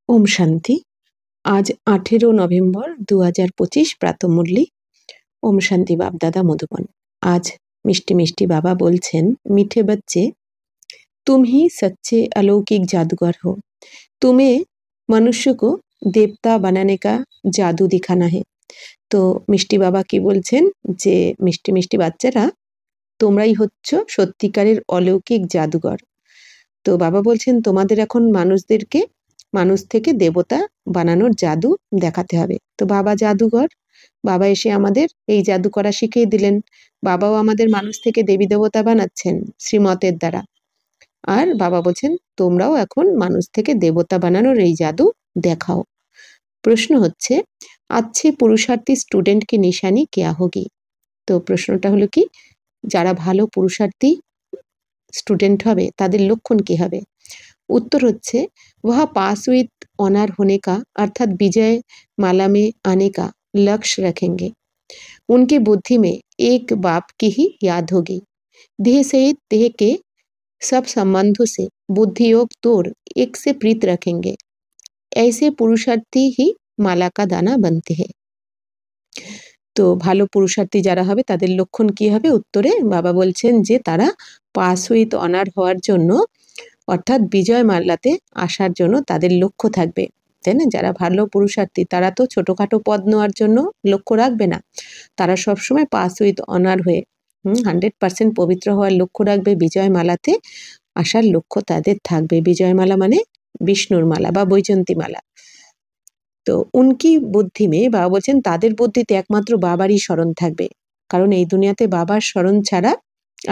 ওম শান্তি। আজ 18 নভেম্বর 2025 প্রাতঃমুরলি। ওম শান্তি বাপদাদা মধুবন। आज मिष्टी मिष्टी बाबा बोलছেন, मीठे बच्चे तुम ही सच्चे अलौकिक जादूगर हो। तुम्हें मनुष्य को देवता बनाने का जादू दिखाना है। তো মিষ্টি বাবা কি বলছেন যে মিষ্টি মিষ্টি বাচ্চারা তোমরাই হচ্ছ সত্যিকারের অলৌকিক জাদুঘর। তো বাবা বলছেন তোমাদের এখন মানুষদেরকে মানুষ থেকে দেবতা বানানোর জাদু দেখাতে হবে। তো বাবা জাদুঘর, বাবা এসে আমাদের এই জাদু করা শিখিয়ে দিলেন। বাবাও আমাদের মানুষ থেকে দেবী দেবতা বানাচ্ছেন শ্রীমতের দ্বারা। আর বাবা বলছেন তোমরাও এখন মানুষ থেকে দেবতা বানানোর এই জাদু দেখাও। প্রশ্ন হচ্ছে अच्छे পুরুষার্থী স্টুডেন্ট কি নিশানি কেয়া হোগি। তো প্রশ্নটা হলো কি, যারা ভালো পুরুষার্থী স্টুডেন্ট হবে তাদের লক্ষণ কি হবে। उत्तर হচ্ছে वह पास विथ ऑनर होने का अर्थात विजय माला में आने का लक्ष्य रखेंगे। उनकी बुद्धि में एक बाप की ही याद होगी। देह सहित देह के सब संबंधों से बुद्धि योग तोड़ एक से प्रीत रखेंगे। ऐसे पुरुषार्थी ही माला का दाना बनते हैं। তো ভালো পুরুষার্থী যারা হবে তাদের লক্ষণ কি হবে, উত্তরে বাবা বলছেন যে তারা পাস উইথ অনার হওয়ার জন্য অর্থাৎ বিজয় মাল্লাতে আসার জন্য তাদের লক্ষ্য থাকবে, তাই না। যারা ভালো পুরুষার্থী তারা তো ছোটোখাটো পদ নেওয়ার জন্য লক্ষ্য রাখবে না, তারা সবসময় পাস উইথ অনার হয়ে 100% পবিত্র হওয়ার লক্ষ্য রাখবে। বিজয় মালাতে আসার লক্ষ্য তাদের থাকবে। বিজয় মালা মানে বিষ্ণুর মালা বা বৈজন্তী মালা। তো উনকি বুদ্ধি মে বাবা বলছেন তাদের বুদ্ধিতে একমাত্র বাবারই স্মরণ থাকবে, কারণ এই দুনিয়াতে বাবার স্মরণ ছাড়া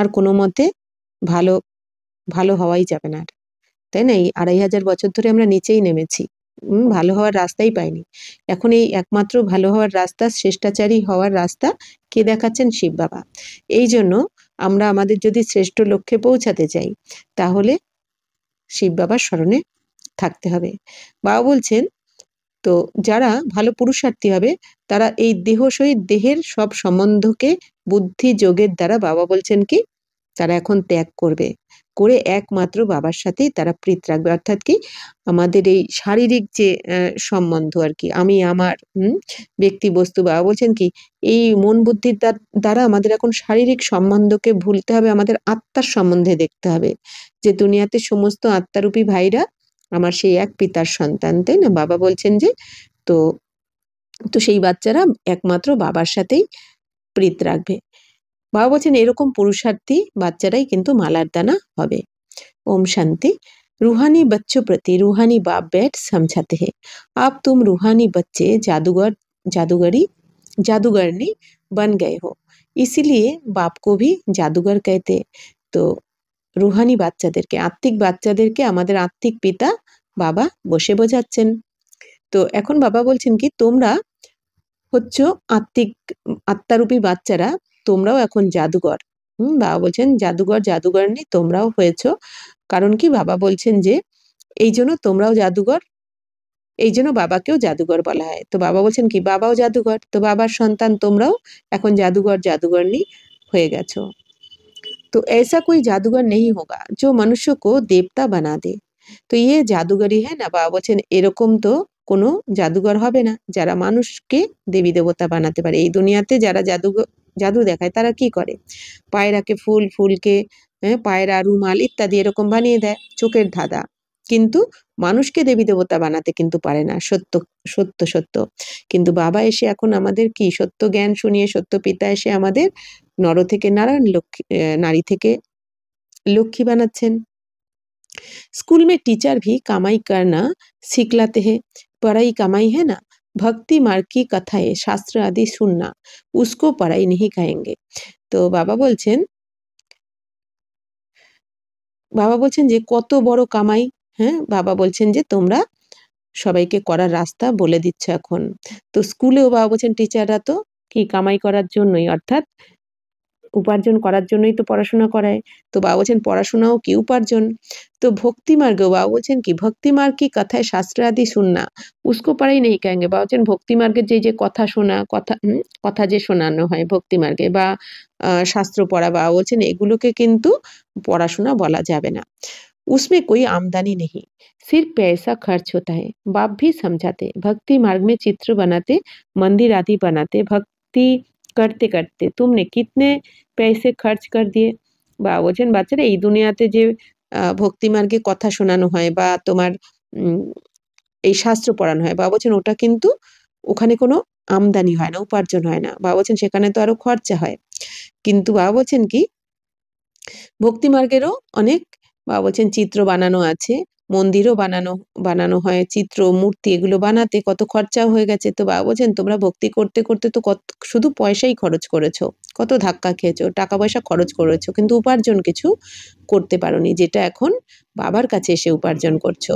আর কোনো মতে ভালো ভালো হওয়াই যাবে না, তাই না। এই 2500 বছর ধরে আমরা নিচেই নেমেছি, ভালো হওয়ার রাস্তাই পাইনি। এখন এই একমাত্র ভালো হওয়ার রাস্তা, শ্রেষ্টাচারী হওয়ার রাস্তা কে দেখাচ্ছেন, শিব বাবা। এই জন্য আমরা আমাদের যদি শ্রেষ্ঠ লক্ষ্যে পৌঁছাতে চাই তাহলে শিব বাবার স্মরণে থাকতে হবে। বাবা বলছেন তো যারা ভালো পুরুষার্থী হবে তারা এই দেহ সহিত দেহের সব সম্বন্ধকে বুদ্ধি যোগের দ্বারা বাবা বলছেন কি তারা এখন ত্যাগ করবে, করে একমাত্র বাবার সাথেই তারা প্রীত রাখবে। অর্থাৎ কি আমাদের এই শারীরিক যে সম্বন্ধ আর কি, আমি আমার ব্যক্তি বস্তু, বাবা বলছেন কি এই মন বুদ্ধির দ্বারা আমাদের এখন শারীরিক সম্বন্ধকে ভুলতে হবে, আমাদের আত্মার সম্বন্ধে দেখতে হবে যে দুনিয়াতে সমস্ত আত্মারূপী ভাইরা আমার সেই এক পিতার সন্তান, তাই না। বাবা বলছেন যে তো তো সেই বাচ্চারা একমাত্র বাবার সাথেই প্রীত রাখবে। বাবা বলছেন এরকম পুরুষার্থী বাচ্চারাই কিন্তু মালার দানা হবে। ओम शांति। रूहानी बच्चों प्रति रूहानी बाप बैठ समझाते हैं, अब तुम रूहानी बच्चे जादूगर जादूगरनी बन गए हो, इसीलिए बाप को भी जादूगर कहते। तो রুহানি বাচ্চাদেরকে, আত্মিক বাচ্চাদেরকে আমাদের আত্মিক পিতা বাবা বসে বোঝাচ্ছেন। তো এখন বাবা বলছেন কি তোমরা হচ্ছ আত্মারূপী বাচ্চারা, তোমরাও এখন জাদুঘর। বাবা বলছেন জাদুঘর জাদুঘরনি তোমরাও হয়েছো। কারণ কি বাবা বলছেন যে এই জন্য তোমরাও জাদুঘর, এই জন্য বাবাকেও জাদুঘর বলা হয়। তো বাবা বলছেন কি বাবাও জাদুঘর, তো বাবার সন্তান তোমরাও এখন জাদুঘর জাদুঘরনি হয়ে গেছো। तो ऐसा कोई जादूगर नहीं होगा जो मनुष्य को देवता बना दे। तो ये जादूगरी है ना। বাবা বলছেন এরকম তো কোনো জাদুঘর হবে না যারা মানুষকে দেবী দেবতা বানাতে পারে। এই দুনিয়াতে যারা জাদু দেখায় তারা কি করে, পায়রাকে ফুল, ফুলকে পায়রা, রুমাল ইত্যাদি এরকম বানিয়ে দেয়, চোখের ধাঁধা, কিন্তু মানুষকে দেবী দেবতা বানাতে কিন্তু পারে না। সত্য সত্য সত্য। কিন্তু বাবা এসে এখন আমাদের কি সত্য জ্ঞান শুনিয়ে, সত্য পিতা এসে আমাদের নর থেকে নারায়ণ, লক্ষ্মী নারী থেকে लक्ष्मी बनाচ্ছেন। स्कूल में टीचर भी कमाई करना सिखलाते हैं, पढ़ाई कमाई है ना। भक्ति मार्ग की कथाएं शास्त्र आदि सुनना, उसको पढ़ाई नहीं कहेंगे। तो बाबा বলছেন যে কত বড় কামাই, বাবা বলছেন যে তোমরা সবাইকে করার রাস্তা বলে দিচ্ছ এখন। তো স্কুলেও বাবা বলছেন টিচাররা তো কি কামাই করার জন্যই, অর্থাৎ উপার্জন করার জন্যই তো পড়াশোনা করায়। তো বাবা বলছেন পড়াশোনাও কি উপার্জন। তো ভক্তি মার্গেও বাবা বলছেন কি ভক্তি মার্গ কি কথায় শাস্ত্র আদি শুননা, উসকো পড়াই নেই কহেंगे। বাবা বলছেন ভক্তি মার্গের যে কথা শোনা, কথা যে শোনানো হয় ভক্তি মার্গে বা শাস্ত্র পড়া, বাবা বলছেন এগুলোকে কিন্তু পড়াশোনা বলা যাবে না। उसमें कोई आमदनी नहीं, सिर्फ पैसा खर्च होता है। बाप भी समझाते, भक्ति मार्ग में चित्र बनाते, मंदिर आदि बनाते, भक्ति करते करते तुमने कितने पैसे खर्च कर दिए। বা বলছেন বাচ্চারা এই দুনিয়াতে যে ভক্তি মার্গে কথা শোনানো হয় বা তোমার উম এই শাস্ত্র পড়ানো হয়, বাবা বলছেন ওটা কিন্তু ওখানে কোনো আমদানি হয় না, উপার্জন হয় না। বাবা বলছেন সেখানে তো আরো খরচা হয়। কিন্তু বাবা বলছেন কি ভক্তি মার্গেরও অনেক বাবা বলছেন চিত্র বানানো আছে, মন্দিরও বানানো বানানো হয়, চিত্র, মূর্তি এগুলো বানাতে কত খরচাও হয়ে গেছে। তো বাবা বলছেন তোমরা ভক্তি করতে, করতে তো শুধু পয়সাই খরচ করেছো। কত ধাক্কা খেয়েছো, টাকা-পয়সা খরচ করেছো। কিন্তু উপার্জন কিছু করতে পারোনি, যেটা এখন বাবার কাছে এসে উপার্জন করছো।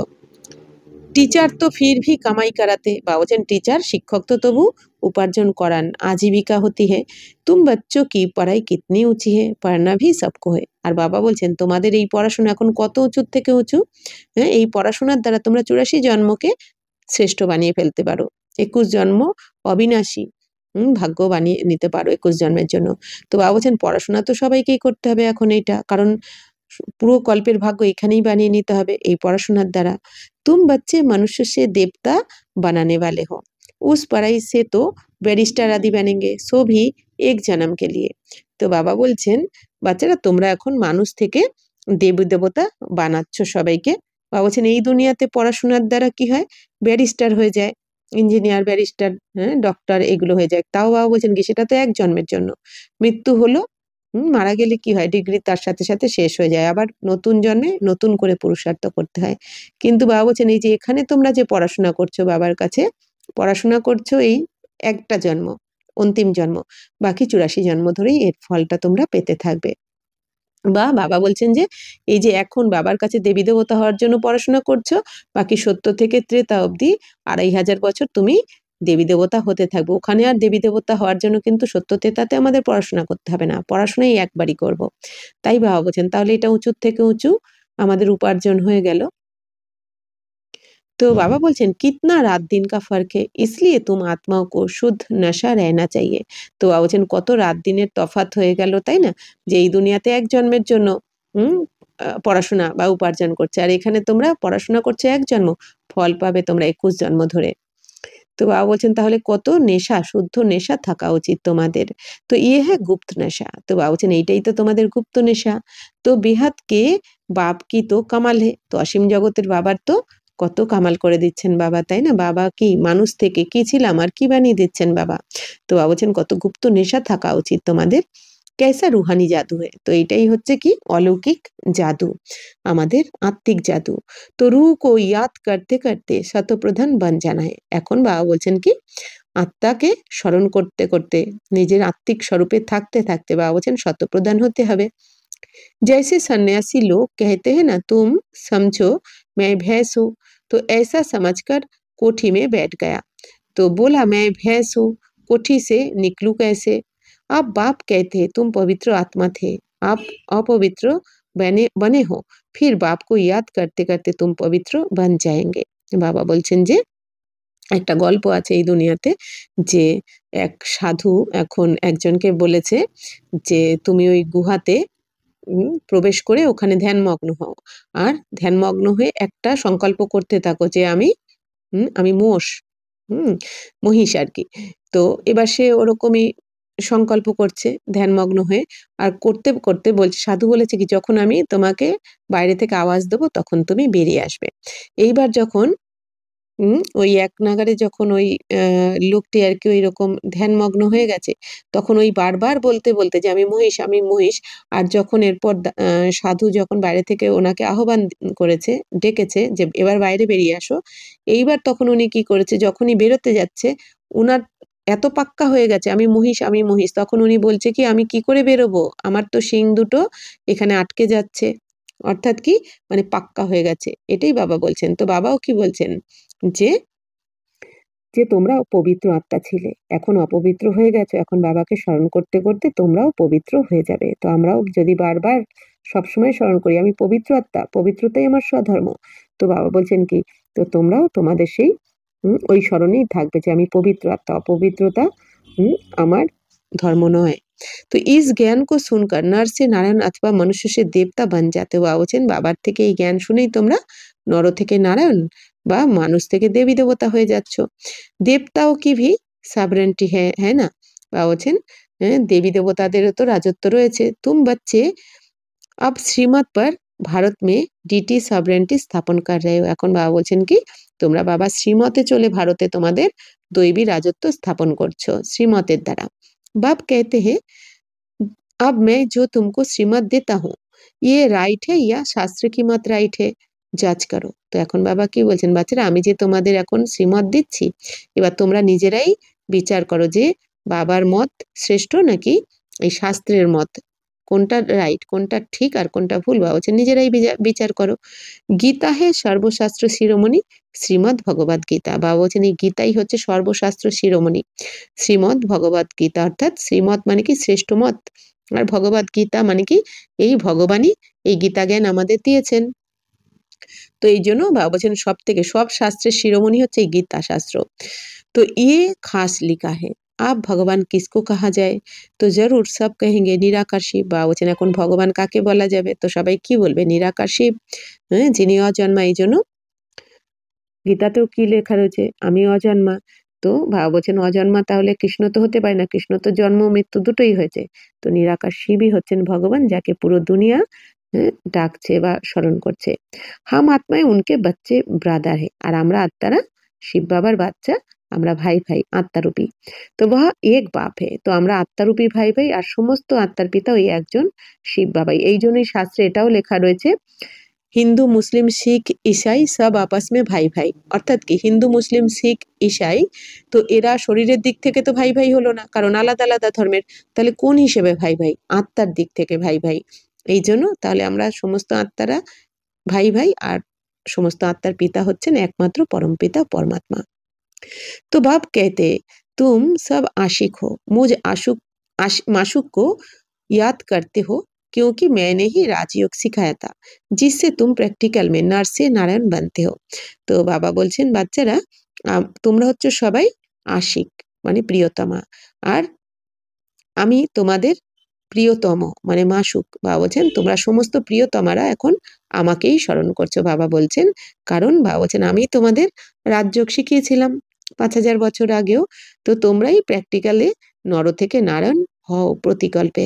टीचर तो फिर भी कमाई कराते बाबूजन टीचर शिक्षक तो तबु उपार्जन करान आजीविका होती है। तुम बच्चों की पढ़ाई कितनी ऊंची है, पढ़ना भी सबको है। আর বাবা বলছেন তোমাদের এই পড়াশোনা এখন কত উঁচুর থেকে উঁচু। হ্যাঁ, এই পড়াশোনার দ্বারা তোমরা 84 জন্মকে শ্রেষ্ঠ বানিয়ে ফেলতে পারো। 21 জন্ম অবিনাশী ভাগ্য বানিয়ে নিতে পারো 21 জন্মের জন্য। তো বাবা বলছেন পড়াশোনা তো সবাইকেই করতে হবে এখন এইটা, কারণ পুরো কল্পের ভাগ্য এখানেই বানিয়ে নিতে হবে এই পড়াশোনার দ্বারা। तुम बच्चे मनुष्य से देवता बनाने वाले हो, उस पढ़ाई से तो ব্যারিস্টার আদি बनेंगे, सो भी एक जन्म के लिए। তো বাবা বলছেন বাচ্চারা তোমরা এখন মানুষ থেকে দেবী দেবতা বানাচ্ছ সবাইকে। বাবা বলছেন এই দুনিয়াতে পড়াশোনার দ্বারা কি হয়, ব্যারিস্টার হয়ে যায়, ইঞ্জিনিয়ার, ব্যারিস্টার, হ্যাঁ, ডক্টর এগুলো হয়ে যায়। তাও বাবা বলছেন কি সেটা তো এক জন্মের জন্য, মৃত্যু হলো মারা গেলে কি হয়, ডিগ্রি তার সাথে সাথে শেষ হয়ে যায়, আবার নতুন জন্মে নতুন করে পুরুষার্থ করতে হয়। কিন্তু বাবা বলছেন এই যে এখানে তোমরা যে পড়াশোনা করছো বাবার কাছে, পড়াশোনা করছো এই একটা জন্ম, অন্তিম জন্ম, বাকি 84 জন্ম ধরেই এর ফলটা তোমরা পেতে থাকবে। বা বাবা বলছেন যে এই যে এখন বাবার কাছে দেবী দেবতা হওয়ার জন্য পড়াশোনা করছো, বাকি 70 থেকে ত্রেতা অবধি 2500 বছর তুমি দেবী দেবতা হতে থাকবে। ওখানে আর দেবী দেবতা হওয়ার জন্য কিন্তু 70 ত্রেতাতে আমাদের পড়াশোনা করতে হবে না, পড়াশোনাই একবারই করব। তাই বাবা বলছেন তাহলে এটা উঁচুর থেকে উঁচু আমাদের উপার্জন হয়ে গেল। तो बाबा बोलছেন कितना रात दिन का फर्क है, इसलिए तुम आत्माओं को शुद्ध नशा रहना चाहिए। তো বাবা বলছেন কত রাত দিনের তফাৎ হয়ে গেল, তাই না? যে এই দুনিয়াতে এক জন্মের জন্য হুম পড়াশোনা বা উপার্জন করছে, আর এখানে তোমরা পড়াশোনা করছো এক জন্ম, ফল পাবে তোমরা 21 জন্ম ধরে। তো বাবা বলছেন তাহলে কত নেশা, শুদ্ধ নেশা থাকা উচিত তোমাদের। তো ইয়ে হ্যাঁ গুপ্ত নেশা। তো বাবা বলছেন এইটাই তো তোমাদের গুপ্ত নেশা। তো বেহাত কে বাপ কি তো কামাল হে। তো অসীম জগতের বাবার তো কত কামাল করে দিচ্ছেন বাবা, তাই না? বাবা কি মানুষ থেকে কি ছিলাম আর কি বানিয়ে দিচ্ছেন বাবা। তো বাবা বলছেন কত গুপ্ত নেশা থাকা উচিত তোমাদের। कैसा रूहानी जादू है। তো এটাই হচ্ছে কি অলৌকিক জাদু, আমাদের আত্মিক জাদু। তো রূহ को याद करते करते শতপ্রধান बन जाना है। এখন বাবা বলছেন কি আত্মাকে স্মরণ করতে করতে নিজের আত্মিক স্বরূপে থাকতে থাকতে বাবা বলছেন শতপ্রধান হতে হবে। जैसे सन्यासी लोग कहते हैं ना तुम समझो मैं भैंस हूँ, तो ऐसा समझकर कोठी में बैठ गया। तो बोला मैं भैंस हूँ, कोठी से निकलूं कैसे। आप बाप कहते तुम पवित्र आत्मा थे, आप अपवित्र बने बने हो, फिर बाप को याद करते करते तुम पवित्र बन जाएंगे। বাবা বলছেন যে একটা গল্প আছে এই দুনিয়াতে, যে এক সাধু এখন একজনকে বলেছে যে তুমি ওই গুহাতে প্রবেশ করে ওখানে ধ্যানমগ্ন হও, আর ধ্যানমগ্ন হয়ে একটা সংকল্প করতে থাকো যে আমি মোষ, মহিষ আর কি। তো এবার সে ওরকমই সংকল্প করছে ধ্যানমগ্ন হয়ে, আর করতে করতে বলছে, সাধু বলেছে কি যখন আমি তোমাকে বাইরে থেকে আওয়াজ দেবো তখন তুমি বেরিয়ে আসবে। এইবার যখন ওই এক নাগাড়ে যখন ওই লোকটি আর কি ওইরকম ধ্যানমগ্ন হয়ে গেছে, তখন ওই বারবার বলতে বলতে যে আমি মহিষ, আমি মহিষ। আর যখন এরপর সাধু যখন বাইরে থেকে ওনাকে আহ্বান করেছে, ডেকেছে যে এবার বাইরে বেরিয়ে আসো, এইবার তখন উনি কি করেছে, যখনই বেরোতে যাচ্ছে উনার এত পাক্কা হয়ে গেছে আমি মহিষ, আমি মহিষ, তখন উনি বলছে কি আমি কি করে বেরোবো, আমার তো শিং দুটো এখানে আটকে যাচ্ছে। অর্থাৎ কি মানে পাক্কা হয়ে গেছে, এটাই বাবা বলছেন। তো বাবাও কি বলছেন যে যে তোমরা পবিত্র আত্মা ছিলে, এখন অপবিত্র হয়ে গেছো, এখন বাবাকে স্মরণ করতে করতে তোমরাও পবিত্র হয়ে যাবে। তো আমরাও যদি বারবার সবসময় স্মরণ করি আমি পবিত্র আত্মা, পবিত্রতাই আমার স্বধর্ম। তো বাবা বলছেন কি তো তোমরাও তোমাদের সেই ওই স্মরণেই থাকবে যে আমি পবিত্র আত্মা, অপবিত্রতা আমার ধর্ম নয়। তো इस ज्ञान को सुनकर नर से नारायण अथवा मनुष्य से देवता बन जाते हो। বাবা বলছেন বাবার থেকে এই জ্ঞান শুনেই তোমরা নর থেকে নারায়ণ বা মানুষ থেকে দেবী দেবতা হয়ে যাচ্ছ। দেবতাও কি ভি সাবরেন্টি है ना। বাবা বলছেন দেবী দেবতাদেরও তো রাজত্ব রয়েছে। तुम बच्चे अब শ্রীমত पर ভারত মে ডিটি সাবরেন্টি স্থাপন কর রহে हो। এখন বাবা বলছেন কি তোমরা বাবা শ্রীমতে চলে ভারতে তোমাদের দৈবী রাজত্ব স্থাপন করছো শ্রীমতের দ্বারা। बाप कहते हैं अब मैं जो तुमको श्रीमत देता हूँ ये राइट है या शास्त्र की मत राइट है জাজ করো। তো এখন বাবা কি বলছেন বাচ্চারা আমি যে তোমাদের এখন শ্রীমত দিচ্ছি এবার তোমরা নিজেরাই বিচার করো যে বাবার মত শ্রেষ্ঠ নাকি এই শাস্ত্রের মত কোনটা রাইট কোনটা ঠিক আর কোনটা ভুল। বাবা বলছেন নিজেরাই বিচার করো। গীতা হে সর্বশাস্ত্র শিরোমণি শ্রীমদ্ ভগবদ গীতা। বাবা বলছেন এই গীতাই হচ্ছে সর্বশাস্ত্র শিরোমণি শ্রীমদ্ ভগবদ গীতা অর্থাৎ শ্রীমত মানে কি শ্রেষ্ঠ মত আর ভগবদ গীতা মানে কি এই ভগবানই এই গীতা জ্ঞান আমাদের দিয়েছেন। तो এই জন্য বাবা বলছেন সব থেকে সব শাস্ত্রের শিরোমণি হচ্ছে এই গীতা শাস্ত্র। तो ये खास लिखा है आप भगवान किसको कहा जाए तो जरूर सब कहेंगे निराकार शिव। বাবা বলছেন এখন ভগবান কাকে বলা যাবে তো সবাই কি বলবে নিরাকার শিব। যিনি অজন্মা এই জন্য গীতাতেও কি লেখা রয়েছে আমি অজন্মা। তো বাবা বলছেন অজন্মা তাহলে কৃষ্ণ তো হতে পারে না কৃষ্ণ তো জন্ম মৃত্যু দুটোই হয়েছে। তো নিরাকার শিবই হচ্ছেন ভগবান যাকে পুরো দুনিয়া ডাকছে বা স্মরণ করছে। হাম আত্মায় উনকে বাচ্চে ব্রাদার হে আর আমরা আত্মারা শিব বাবার বাচ্চা আমরা ভাই ভাই আত্মারূপী। তো বহ এক বাপ হে তো আমরা আত্মারূপী ভাই ভাই আর সমস্ত আত্মার পিতা ওই একজন শিব বাবাই। এই জন্যই শাস্ত্রে এটাও লেখা রয়েছে হিন্দু মুসলিম শিখ ঈসাই সব আপস মে ভাই ভাই অর্থাৎ কি হিন্দু মুসলিম শিখ ঈসাই তো এরা শরীরের দিক থেকে তো ভাই ভাই হলো না কারণ আলাদা আলাদা ধর্মের তাহলে কোন হিসেবে ভাই ভাই আত্মার দিক থেকে ভাই ভাই। এই জন্য তাহলে আমরা সমস্ত আত্মারা ভাই ভাই আর সমস্ত আত্মার পিতা হচ্ছেন একমাত্র পরম পিতা পরমাত্মা। तो बाप कहते तुम सब आशिक हो मुझ माशूक को याद करते हो क्योंकि मैंने ही राजयोग सिखाया था जिससे तुम प्रैक्टिकल में नर से नारायण बनते हो। तो बाबा বলছেন বাচ্চারা তোমরা হচ্ছে সবাই আশিক মানে প্রিয়তমা আর আমি তোমাদের প্রিয়তম মানে মাসুক। বাবা বলছেন তোমরা সমস্ত প্রিয়তমারা এখন আমাকেই স্মরণ করছো। বাবা বলছেন কারণ বাবা বলছেন আমি তোমাদের রাজযোগ শিখিয়েছিলাম 5000 বছর আগেও তো তোমরাই প্র্যাকটিক্যালে নর থেকে নারায়ণ হও প্রতিকল্পে।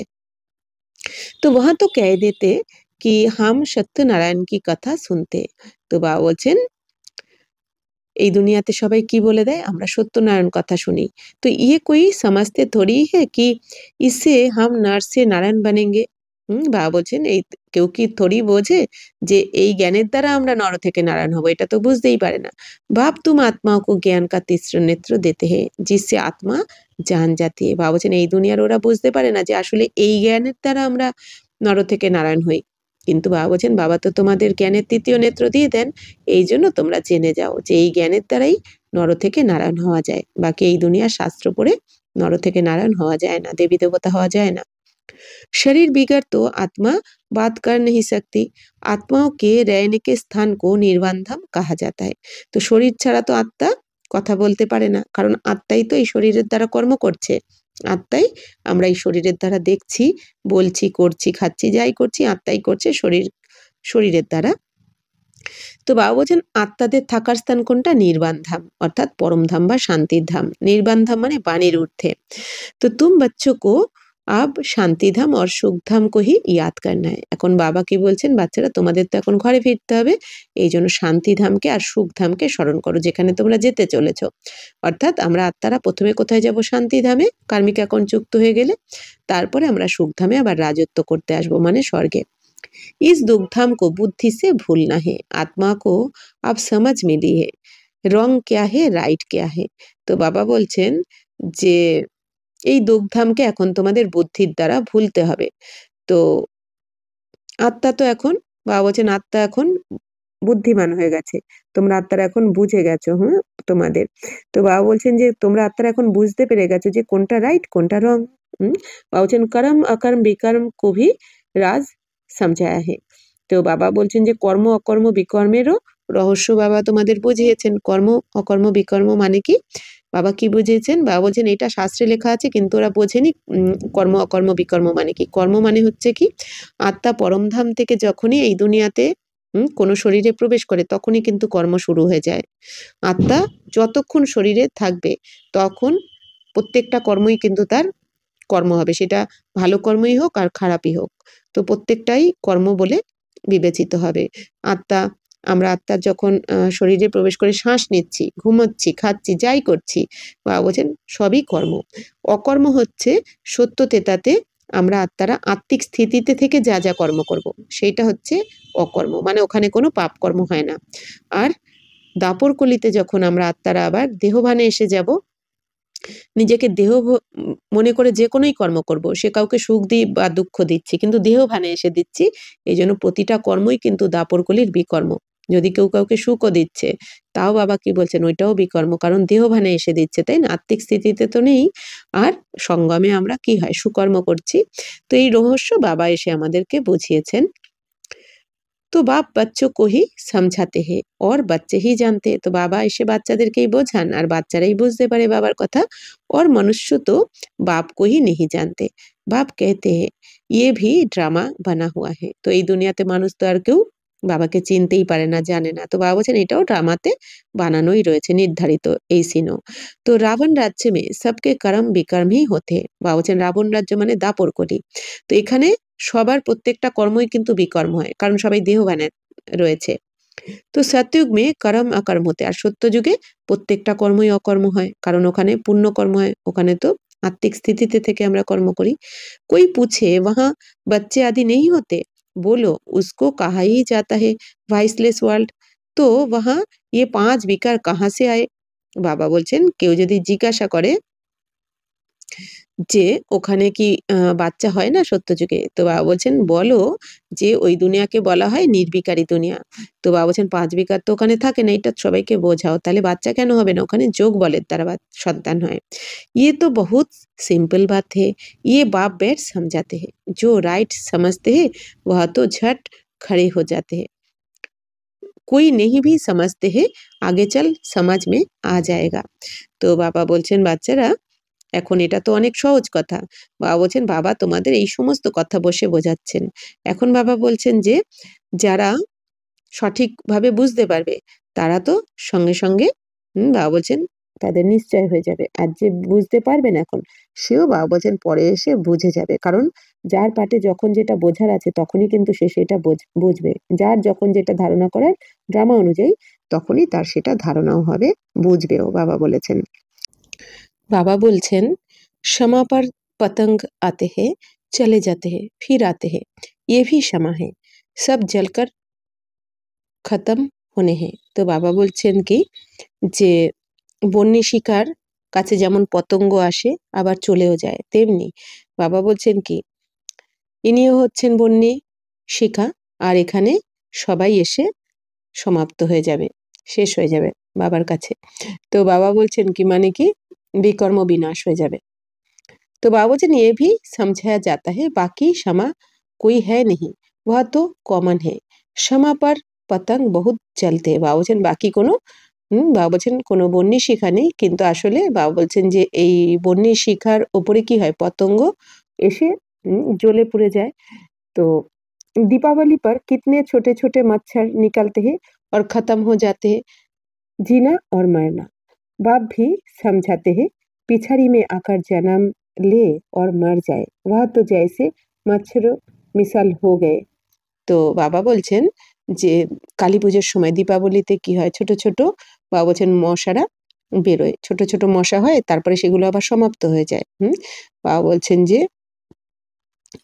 তো वहां तो कह देते कि हम सत्यनारायण की कथा सुनते। তো বাবা বলছেন এই দুনিয়াতে সবাই কি বলে দেয় আমরা সত্যনারায়ণ কথা শুনি। তো ये कोई समझते थोड़ी है कि इससे हम नर से नारायण बनेंगे। বাবা বলছেন এই কেউ কি থোড়ি বোঝে যে এই জ্ঞানের দ্বারা আমরা নর থেকে নারায়ণ হব এটা তো বুঝতেই পারে না। ভাব তুম আত্মাও কো জ্ঞান কা तीसरा नेत्र देते हैं जिससे आत्मा जान जाती है। বাবা বলছেন এই দুনিয়ার ওরা বুঝতে পারে না যে আসলে এই জ্ঞানের দ্বারা আমরা নর থেকে নারায়ণ হই কিন্তু বাবা বলছেন বাবা তো তোমাদের জ্ঞানের তৃতীয় নেত্র দিয়ে দেন এই জন্য তোমরা জেনে যাও যে এই জ্ঞানের দ্বারাই নর থেকে নারায়ণ হওয়া যায় বাকি এই দুনিয়ার শাস্ত্র পড়ে নর থেকে নারায়ণ হওয়া যায় না দেবী দেবতা হওয়া যায় না। शरीर बिगड़ तो आत्मा बात कर नहीं सकती आत्माओं के रहने के स्थान को निर्वाण धाम कहा जाता है। तो शरीर ছাড়া তো আত্মা কথা বলতে পারে না কারণ আত্মাই তো এই শরীরের দ্বারা কর্ম করছে আত্মাই আমরা এই শরীরের দ্বারা দেখছি বলছি করছি খাচ্ছি যাই করছি আত্মাই করছে শরীরের দ্বারা। তো বাবা বলছেন আত্মাদের থাকার স্থান কোনটা নির্বাণ ধাম অর্থাৎ পরম ধাম বা শান্তির ধাম। নির্বাণ ধাম মানে বাণীর ঊর্ধ্বে। তো তুম বাচ্চো কো আব শান্তিধাম और সুখধাম को ही याद करना है। এখন বাবা কি বলছেন বাচ্চারা তোমাদের তো এখন ঘরে ফিরতে হবে এই জন্য শান্তিধামকে আর সুখধামকে স্মরণ করো যেখানে তোমরা যেতে চলেছো। অর্থাৎ আমরা আত্মারা প্রথমে কোথায় যাব শান্তিধামে কার্মিক অ্যাকাউন্ট যুক্ত হয়ে গেলে তারপরে আমরা সুখধামে আবার রাজত্ব করতে আসবো মানে স্বর্গে। इस दुखधाम को बुद्धि से भूलना है आत्मा को अब समझ मिली है रंग क्या है राइट क्या है। তো বাবা বলছেন যে এই দুগ্ধামকে এখন তোমাদের বুদ্ধির দ্বারা ভুলতে হবে। তো আত্মা তো এখন বাবা বলছেন আত্মা এখন বুদ্ধিমান হয়ে গেছে তোমরা আত্মারা এখন বুঝে গেছো তোমাদের। তো বাবা বলছেন যে তোমরা আত্মারা এখন বুঝতে পেরে গেছো যে কোনটা রাইট কোনটা রং। বাবা বলছেন कर्म अकर्म विकर्म को भी राज समझाया है। তো বাবা বলছেন যে কর্ম অকর্ম বিকর্মেরও রহস্য বাবা তোমাদের বুঝিয়েছেন। কর্ম অকর্ম বিকর্ম মানে কি বাবা কি বুঝিয়েছেন? বাবা বলছেন এটা শাস্ত্রে লেখা আছে কিন্তু ওরা বোঝেনি কর্ম অকর্ম বিকর্ম মানে কি। কর্ম মানে হচ্ছে কি, আত্মা পরমধাম থেকে যখনই এই দুনিয়াতে কোনো শরীরে প্রবেশ করে তখনই কিন্তু কর্ম শুরু হয়ে যায়। আত্মা যতক্ষণ শরীরে থাকবে তখন প্রত্যেকটা কর্মই কিন্তু তার কর্ম হবে, সেটা ভালো কর্মই হোক আর খারাপই হোক। তো প্রত্যেকটাই কর্ম বলে বিবেচিত হবে। আত্মা, আমরা আত্মার যখন শরীরে প্রবেশ করে শ্বাস নিচ্ছি, ঘুমোচ্ছি, খাচ্ছি, যাই করছি, বা বলছেন সবই কর্ম। অকর্ম হচ্ছে সত্য তেতাতে আমরা আত্মারা আত্মিক স্থিতিতে থেকে যা যা কর্ম করব, সেইটা হচ্ছে অকর্ম, মানে ওখানে কোনো পাপ কর্ম হয় না। আর দাপর কলিতে যখন আমরা আত্মারা আবার দেহভানে এসে যাব, নিজেকে দেহ মনে করে যে কোনোই কর্ম করব, সে কাউকে সুখ দিই বা দুঃখ দিচ্ছি কিন্তু দেহ ভানে এসে দিচ্ছি, এই জন্য প্রতিটা কর্মই কিন্তু দাপরকলির বিকর্ম। যদি কেউ কাউকে সুখও দিচ্ছে তাও বাবা কি বলছেন, ওইটাও বিকর্ম, কারণ দেহ ভানে এসে দিচ্ছে, তাই না? আত্মিক স্থিতিতে তো নেই। আর সঙ্গমে আমরা কি হয়, সুকর্ম করছি। তো এই রহস্য বাবা এসে আমাদেরকে বুঝিয়েছেন। তো বাপ বাচ্চো কো হি সমঝাতে হে और बच्चे ही जानते हैं। তো বাবা এসে বাচ্চাদেরকেই বোঝান আর বাচ্চারাই বুঝতে পারে বাবার কথা। और मनुष्य तो बाप को ही नहीं जानते। बाप कहते हैं ये भी ड्रामा बना हुआ है। তো এই দুনিয়াতে মানুষ তো আর কেউ বাবাকে চিনতেই পারে না, জানে না। তো বাবা বলছেন এটাও ড্রামাতে বানানোই রয়েছে, নির্ধারিত এই সিনও। তো রাবণ রাজ্যে মে সবকে করম বিকর্ম হি হতে। বাবা বলছেন রাবণ রাজ্য মানে দাপরকলি। তো এখানে সবার প্রত্যেকটা কর্মই কিন্তু বিকর্ম হয়, কারণ সবাই দেহভানে রয়েছে। তো সত্যযুগ মে করম অকর্ম হতে, আর সত্য যুগে প্রত্যেকটা কর্মই অকর্ম হয়, কারণ ওখানে পুণ্য কর্ম হয়, ওখানে তো আত্মিক স্থিতিতে থেকে আমরা কর্ম করি। कोई पूछे वहां बच्चे आदि नहीं होते, बोलो उसको कहा ही जाता है वॉइसलेस वर्ल्ड। तो वहां ये 5 विकार कहाँ से आए? বাবা বলছেন কেউ যদি জিজ্ঞাসা করে যে ওখানে কি বাচ্চা হয় না সত্যযুগে? তো বাবা বলছেন বলো যে ওই দুনিয়াকে বলা হয় নির্বিকারী দুনিয়া। তো বাবা বলছেন ৫ বিকার তো ওখানে থাকে না, এটা সবাইকে বোঝাও। তাহলে বাচ্চা কেন হবে না? ওখানে যোগ বলের দ্বারা সন্তান হয়। ये तो बहुत सिंपल बात है, ये बाप बैठ समझाते हैं। जो राइट समझते हैं वह तो झट खड़े हो जाते हैं। कोई नहीं भी समझते हैं, आगे चल समझ में आ जाएगा। তো বাবা বলছেন বাচ্চারা এখন এটা তো অনেক সহজ কথা। বাবা বলছেন বাবা তোমাদের এই সমস্ত কথা বসে বোঝাচ্ছেন। এখন বাবা বলছেন যে যারা সঠিকভাবে বুঝতে পারবে তারা তো সঙ্গে সঙ্গে বাবা বলছেন তাদের নিশ্চয় হয়ে যাবে। আর যে বুঝতে পারবে না এখন, সেও বাবা বলছেন পরে এসে বুঝে যাবে। কারণ যার পাটে যখন যেটা বোঝার আছে তখনই কিন্তু সে সেটা বুঝবে। যার যখন যেটা ধারণা করার ড্রামা অনুযায়ী তখনই তার সেটা ধারণাও হবে, বুঝবেও, বাবা বলেছেন। बाबा बोलছেন क्षमा पर पतंग आते हैं चले जाते हैं फिर आते हैं, ये भी क्षमा है, सब जलकर खत्म होने हैं। তো বাবা বলছেন কি যে বন্যী শিকার কাছে যেমন পতঙ্গ আসে আবার চলেও যায়, তেমনি বাবা বলছেন কি ইনিও হচ্ছেন বন্যী শিখা, আর এখানে সবাই এসে সমাপ্ত হয়ে যাবে, শেষ হয়ে যাবে বাবার কাছে। তো বাবা বলছেন কি মানে কি বিকর্ম বিনাশ হয়ে যাবে। तो बाबूजन ये भी समझाया जाता है बाकी क्षमा कोई है नहीं, वह तो कॉमन है, क्षमा पर पतंग बहुत चलते हैं। বাবা বলছেন বাকি কোনো বাবা বলছেন কোনো বন্যী শিখা নেই, কিন্তু আসলে বাবা বলছেন যে এই বন্যী শিখার ওপরে কি হয়, পতঙ্গ এসে জ্বলে পুড়ে যায়। तो दीपावली पर कितने छोटे छोटे मच्छर निकलते हैं और खत्म हो जाते हैं, जीना और मरना। बाप भी समझाते हैं पिछड़ी में आकर जन्म ले और मर जाए, वह तो जैसे मच्छर मिसाल हो गए। তো বাবা বলছেন যে কালী পুজোর সময় দীপাবলিতে কি হয়, ছোট ছোট বাবা বলছেন মশারা বেরোয়, ছোট ছোট মশা হয়, তারপরে সেগুলো আবার সমাপ্ত হয়ে যায়। বাবা বলছেন যে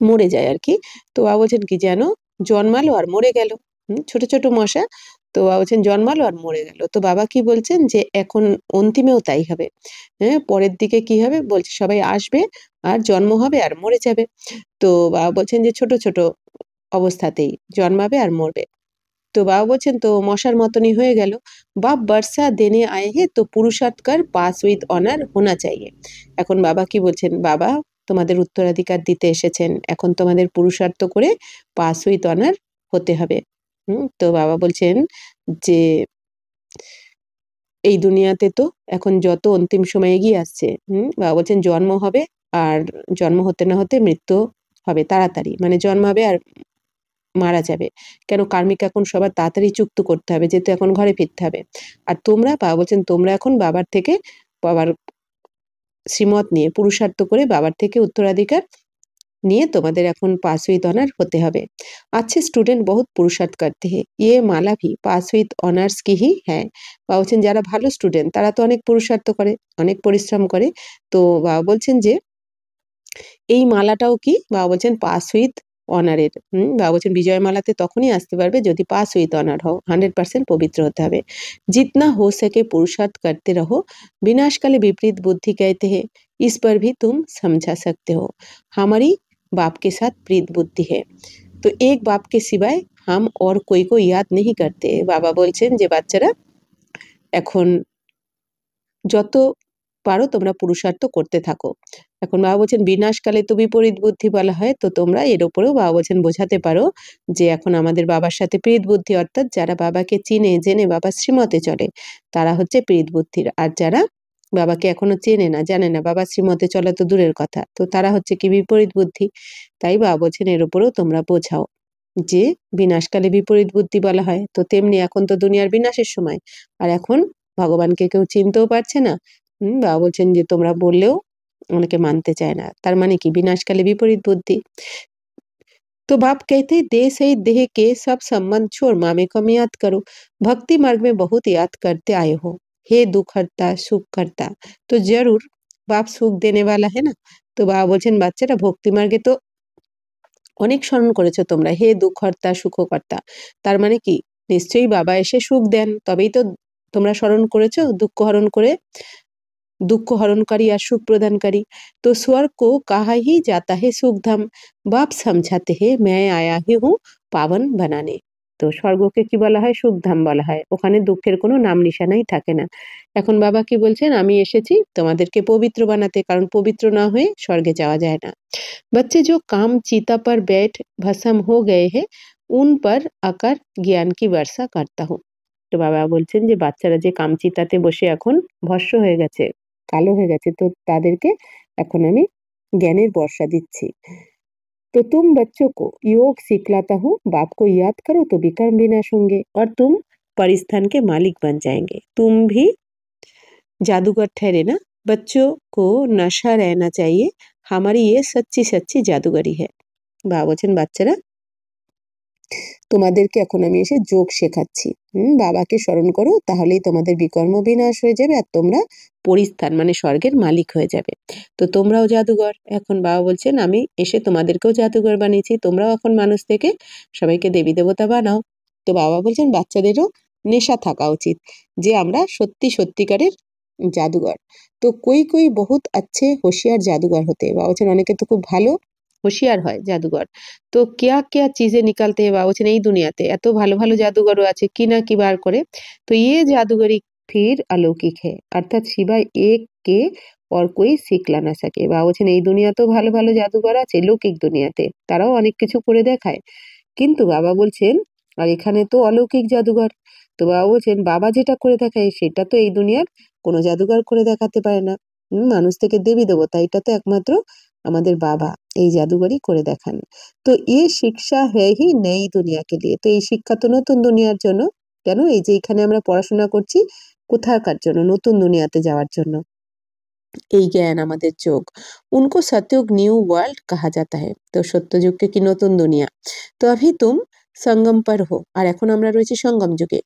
মরে যায় আর কি। তো বাবা বলছেন কি যেন জন্মালো আর মরে গেল। ছোট ছোট মশা, তো বাবা বলছেন জন্মালো আর মরে গেল। তো বাবা কি বলছেন যে এখন অন্তিমেও তাই হবে। হ্যাঁ, পরের দিকে কি হবে বলছে, সবাই আসবে আর জন্ম হবে আর মরে যাবে। তো বাবা বলছেন যে ছোট ছোট অবস্থাতেই জন্মাবে আর মরবে। তো বাবা বলছেন তো মশার মতনই হয়ে গেল। বাপ বর্ষা দেনে আয়ে হে তো পুরুষার্থ কর পাস উইথ অনার হোনা চাইয়ে। এখন বাবা কি বলছেন, বাবা তোমাদের উত্তরাধিকার দিতে এসেছেন, এখন তোমাদের পুরুষার্থ করে পাস উইথ অনার হতে হবে। তো বাবা বলছেন যে এই দুনিয়াতে তো এখন যত অন্তিম সময় এগিয়ে আসছে, বাবা বলছেন জন্ম হবে, আর জন্ম হতে না হতে মৃত্যু হবে তাড়াতাড়ি, মানে জন্মাবে আর মারা যাবে। কেন কার্মিক এখন সবার তাড়াতাড়ি চুক্ত করতে হবে, যেহেতু এখন ঘরে ফিরতে হবে। আর তোমরা বাবা বলছেন তোমরা এখন বাবার থেকে, বাবার শ্রীমত নিয়ে পুরুষার্থ করে বাবার থেকে উত্তরাধিকার নিয়ে তোমাদের এখন पास विद ऑनर होते হবে। अच्छे स्टूडेंट बहुत पुरुषार्थ करते हैं, ये माला भी पास विद অনার্স কি হি হ্যাঁ। বাবা বলছেন যারা ভালো স্টুডেন্ট তারা তো অনেক পুরুষার্থ করে, অনেক পরিশ্রম করে। তো বাবা বলছেন যে এই মালাটাও কি, বাবা বলছেন পাস উইথ অনারের। বাবা বলছেন বিজয় মালাতে তখনই আসতে পারবে যদি পাস উইথ অনার হও, 100% পবিত্র হতে হবে। जितना हो सके पुरुषार्थ करते रहो, विनाशकाले विपरीत बुद्धि कहते हैं, इस पर भी तुम समझा सकते हो। हमारी बाप के साथ प्रीत बुद्धि है, तो एक बाप के सिवाय हम और कोई को याद नहीं करते। বাবা বলছেন যে বাচ্চারা এখন যত পারো তোমরা পুরুষার্থ করতে থাকো। এখন বাবা বলছেন বিনাশকালে তো বিপরীত বুদ্ধি বলা হয়, তো তোমরা এর উপরেও বাবা বলছেন বোঝাতে পারো যে এখন আমাদের বাবার সাথে প্রীত বুদ্ধি, অর্থাৎ যারা বাবাকে চিনে জেনে বাবার শ্রীমতে চলে তারা হচ্ছে প্রীত বুদ্ধির, আর যারা বাবাকে এখনো চেনে না জানে না, বাবার শ্রীমতে চলা তো দূরের কথা, তো তারা হচ্ছে কি বিপরীত বুদ্ধি। তাই বাবা বলছেন এর উপরেও তোমরা বোঝাও যে বিনাশকালে বিপরীত বুদ্ধি বলা হয়, তো তেমনি এখন তো দুনিয়ার বিনাশের সময়, আর এখন ভগবানকে কেউ চিনতেও পারছে না। বাবা বলছেন যে তোমরা বললেও অনেকে মানতে চায় না, তার মানে কি বিনাশকালে বিপরীত বুদ্ধি। तो बाप कहते देह सहित देह के सब संबंध छोड़ मामे को याद करो, भक्ति मार्ग में बहुत याद करते आए हो, हे दुख हरता सुख करता। तो जरूर बाप सुख देने वाला है ना। तो बाबा বলছেন বাচ্চারা ভক্তি মার্গে তো অনেক স্মরণ করেছো তোমরা, হে দুঃখহর্তা সুখকর্তা, তার মানে কি নিশ্চয়ই বাবা এসে সুখ দেন, তবেই তো তোমরা স্মরণ করেছো, দুঃখ হরণ করে, दुख हरणकारी या सुख प्रदानकारी। तो स्वर्ग को कहा ही जाता है सुखधाम, बाप समझाते हैं मैं आया ही हूँ पावन बनाने। তো স্বর্গকে কি বলা হয়, সুখধাম বলা হয়, ওখানে দুঃখের কোনো নাম নিশানাই থাকে না। এখন বাবা কি বলছেন, আমি এসেছি তোমাদেরকে পবিত্র বানাতে, কারণ পবিত্র না হয়ে স্বর্গে যাওয়া যায় না। बच्चे जो काम चीता पर बैठ भस्म हो गए हैं, उन पर आकर ज्ञान की वर्षा करता हूँ। তো বাবা বলছেন যে বাচ্চারা যে কামচিতাতে বসে এখন ভস্ম হয়ে গেছে, কালো হয়ে গেছে, তো তাদেরকে এখন আমি জ্ঞানের বর্ষা দিচ্ছি। तो तुम बच्चों को योग सिखलाता हूँ, बाप को याद करो तो विकर्म विनाश होंगे और तुम परिस्थान के मालिक बन जाएंगे। तुम भी जादूगर ठहरे ना, बच्चों को नशा रहना चाहिए, हमारी ये सच्ची सच्ची जादूगरी है। বাবা বলছেন বাচ্চারা তোমাদেরকে এখন আমি এসে যোগ শেখাচ্ছি, বাবাকে স্মরণ করো, তাহলেই তোমাদের বিকর্ম বিনাশ হয়ে যাবে আর তোমরা পরিস্থান মানে স্বর্গের মালিক হয়ে যাবে। তো তোমরাও জাদুঘর, এখন বাবা বলছেন আমি এসে তোমাদেরকেও জাদুঘর বানিয়েছি, তোমরাও এখন মানুষ থেকে সবাইকে দেবী দেবতা বানাও। তো বাবা বলছেন বাচ্চাদেরও নেশা থাকা উচিত যে আমরা সত্যি সত্যিকারের জাদুঘর। তো কই বহুত अच्छे होशियार जादूगर होते हैं। বাবা বলছেন অনেকে তো খুব ভালো হুঁশিয়ার হয় জাদুঘর। তো क्या क्या चीजें निकालते हैं, বাবা বলছেন এই দুনিয়াতে এত ভালো ভালো জাদুঘরও আছে, কি না কি বার করে। তো ये जादूगरी फिर अलौकिक है, अर्थात सिवाय एक के और कोई শিখলা না सके। বাবা বলছেন এই দুনিয়াতেও ভালো ভালো জাদুঘর আছে, লৌকিক দুনিয়াতে তারাও অনেক কিছু করে দেখায়, কিন্তু বাবা বলছেন আর এখানে তো অলৌকিক জাদুঘর। তো বাবা বলছেন বাবা যেটা করে দেখায় সেটা তো এই দুনিয়ার কোনো জাদুঘর করে দেখাতে পারে না। মানুষ থেকে দেবী দেবতা, এটা তো একমাত্র আমাদের বাবা এই জাদুঘরই করে দেখান। তো এ শিক্ষা হ্যায় হি নই দুনিয়া কে লিয়ে, তো এই শিক্ষা তো নতুন দুনিয়ার জন্য। কেন, এই যে এখানে আমরা পড়াশোনা করছি কোথাকার জন্য, নতুন দুনিয়াতে যাওয়ার জন্য। এই জ্ঞান আমাদের চোখ, उनको सतयुग न्यू वर्ल्ड कहा जाता है। তো সত্যযুগকে কি নতুন দুনিয়া। তো अभी तुम संगम पर हो, আর এখন আমরা রয়েছি সঙ্গম যুগে।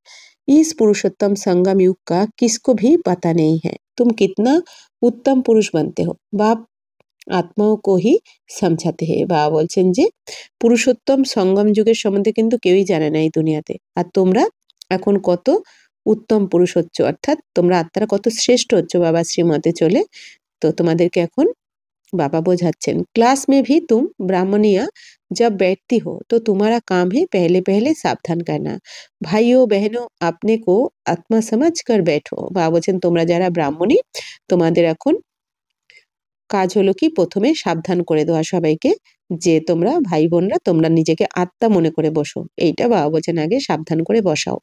इस पुरुषोत्तम संगम युग का किसको भी पता नहीं है, तुम कितना उत्तम पुरुष बनते हो, बाप আত্মাও কোহি সমঝাতে হে। বাবা বলছেন যে পুরুষোত্তম সঙ্গম যুগের সম্বন্ধে কিন্তু কেউই জানে না এই দুনিয়াতে, আর তোমরা এখন কত উত্তম পুরুষ হচ্ছ, অর্থাৎ তোমরা আত্মারা কত শ্রেষ্ঠ হচ্ছ বাবা শ্রীমতে চলে। তো তোমাদেরকে এখন बाबा बोझाচ্ছেন, क्लास में भी तुम ब्राह्मणिया जब बैठती हो तो तुम्हारा काम है पहले पहले सावधान करना, भाइयों बहनों अपने को आत्मा समझ कर बैठो। বাবা বলছেন তোমরা যারা ব্রাহ্মণী তোমাদের এখন কাজ হলো কি প্রথমে সাবধান করে দেওয়া সবাইকে, যে তোমরা ভাই বোনরা তোমরা নিজেকে আত্মা মনে করে বসো, এইটা বাবা বলছেন আগে সাবধান করে বসাও।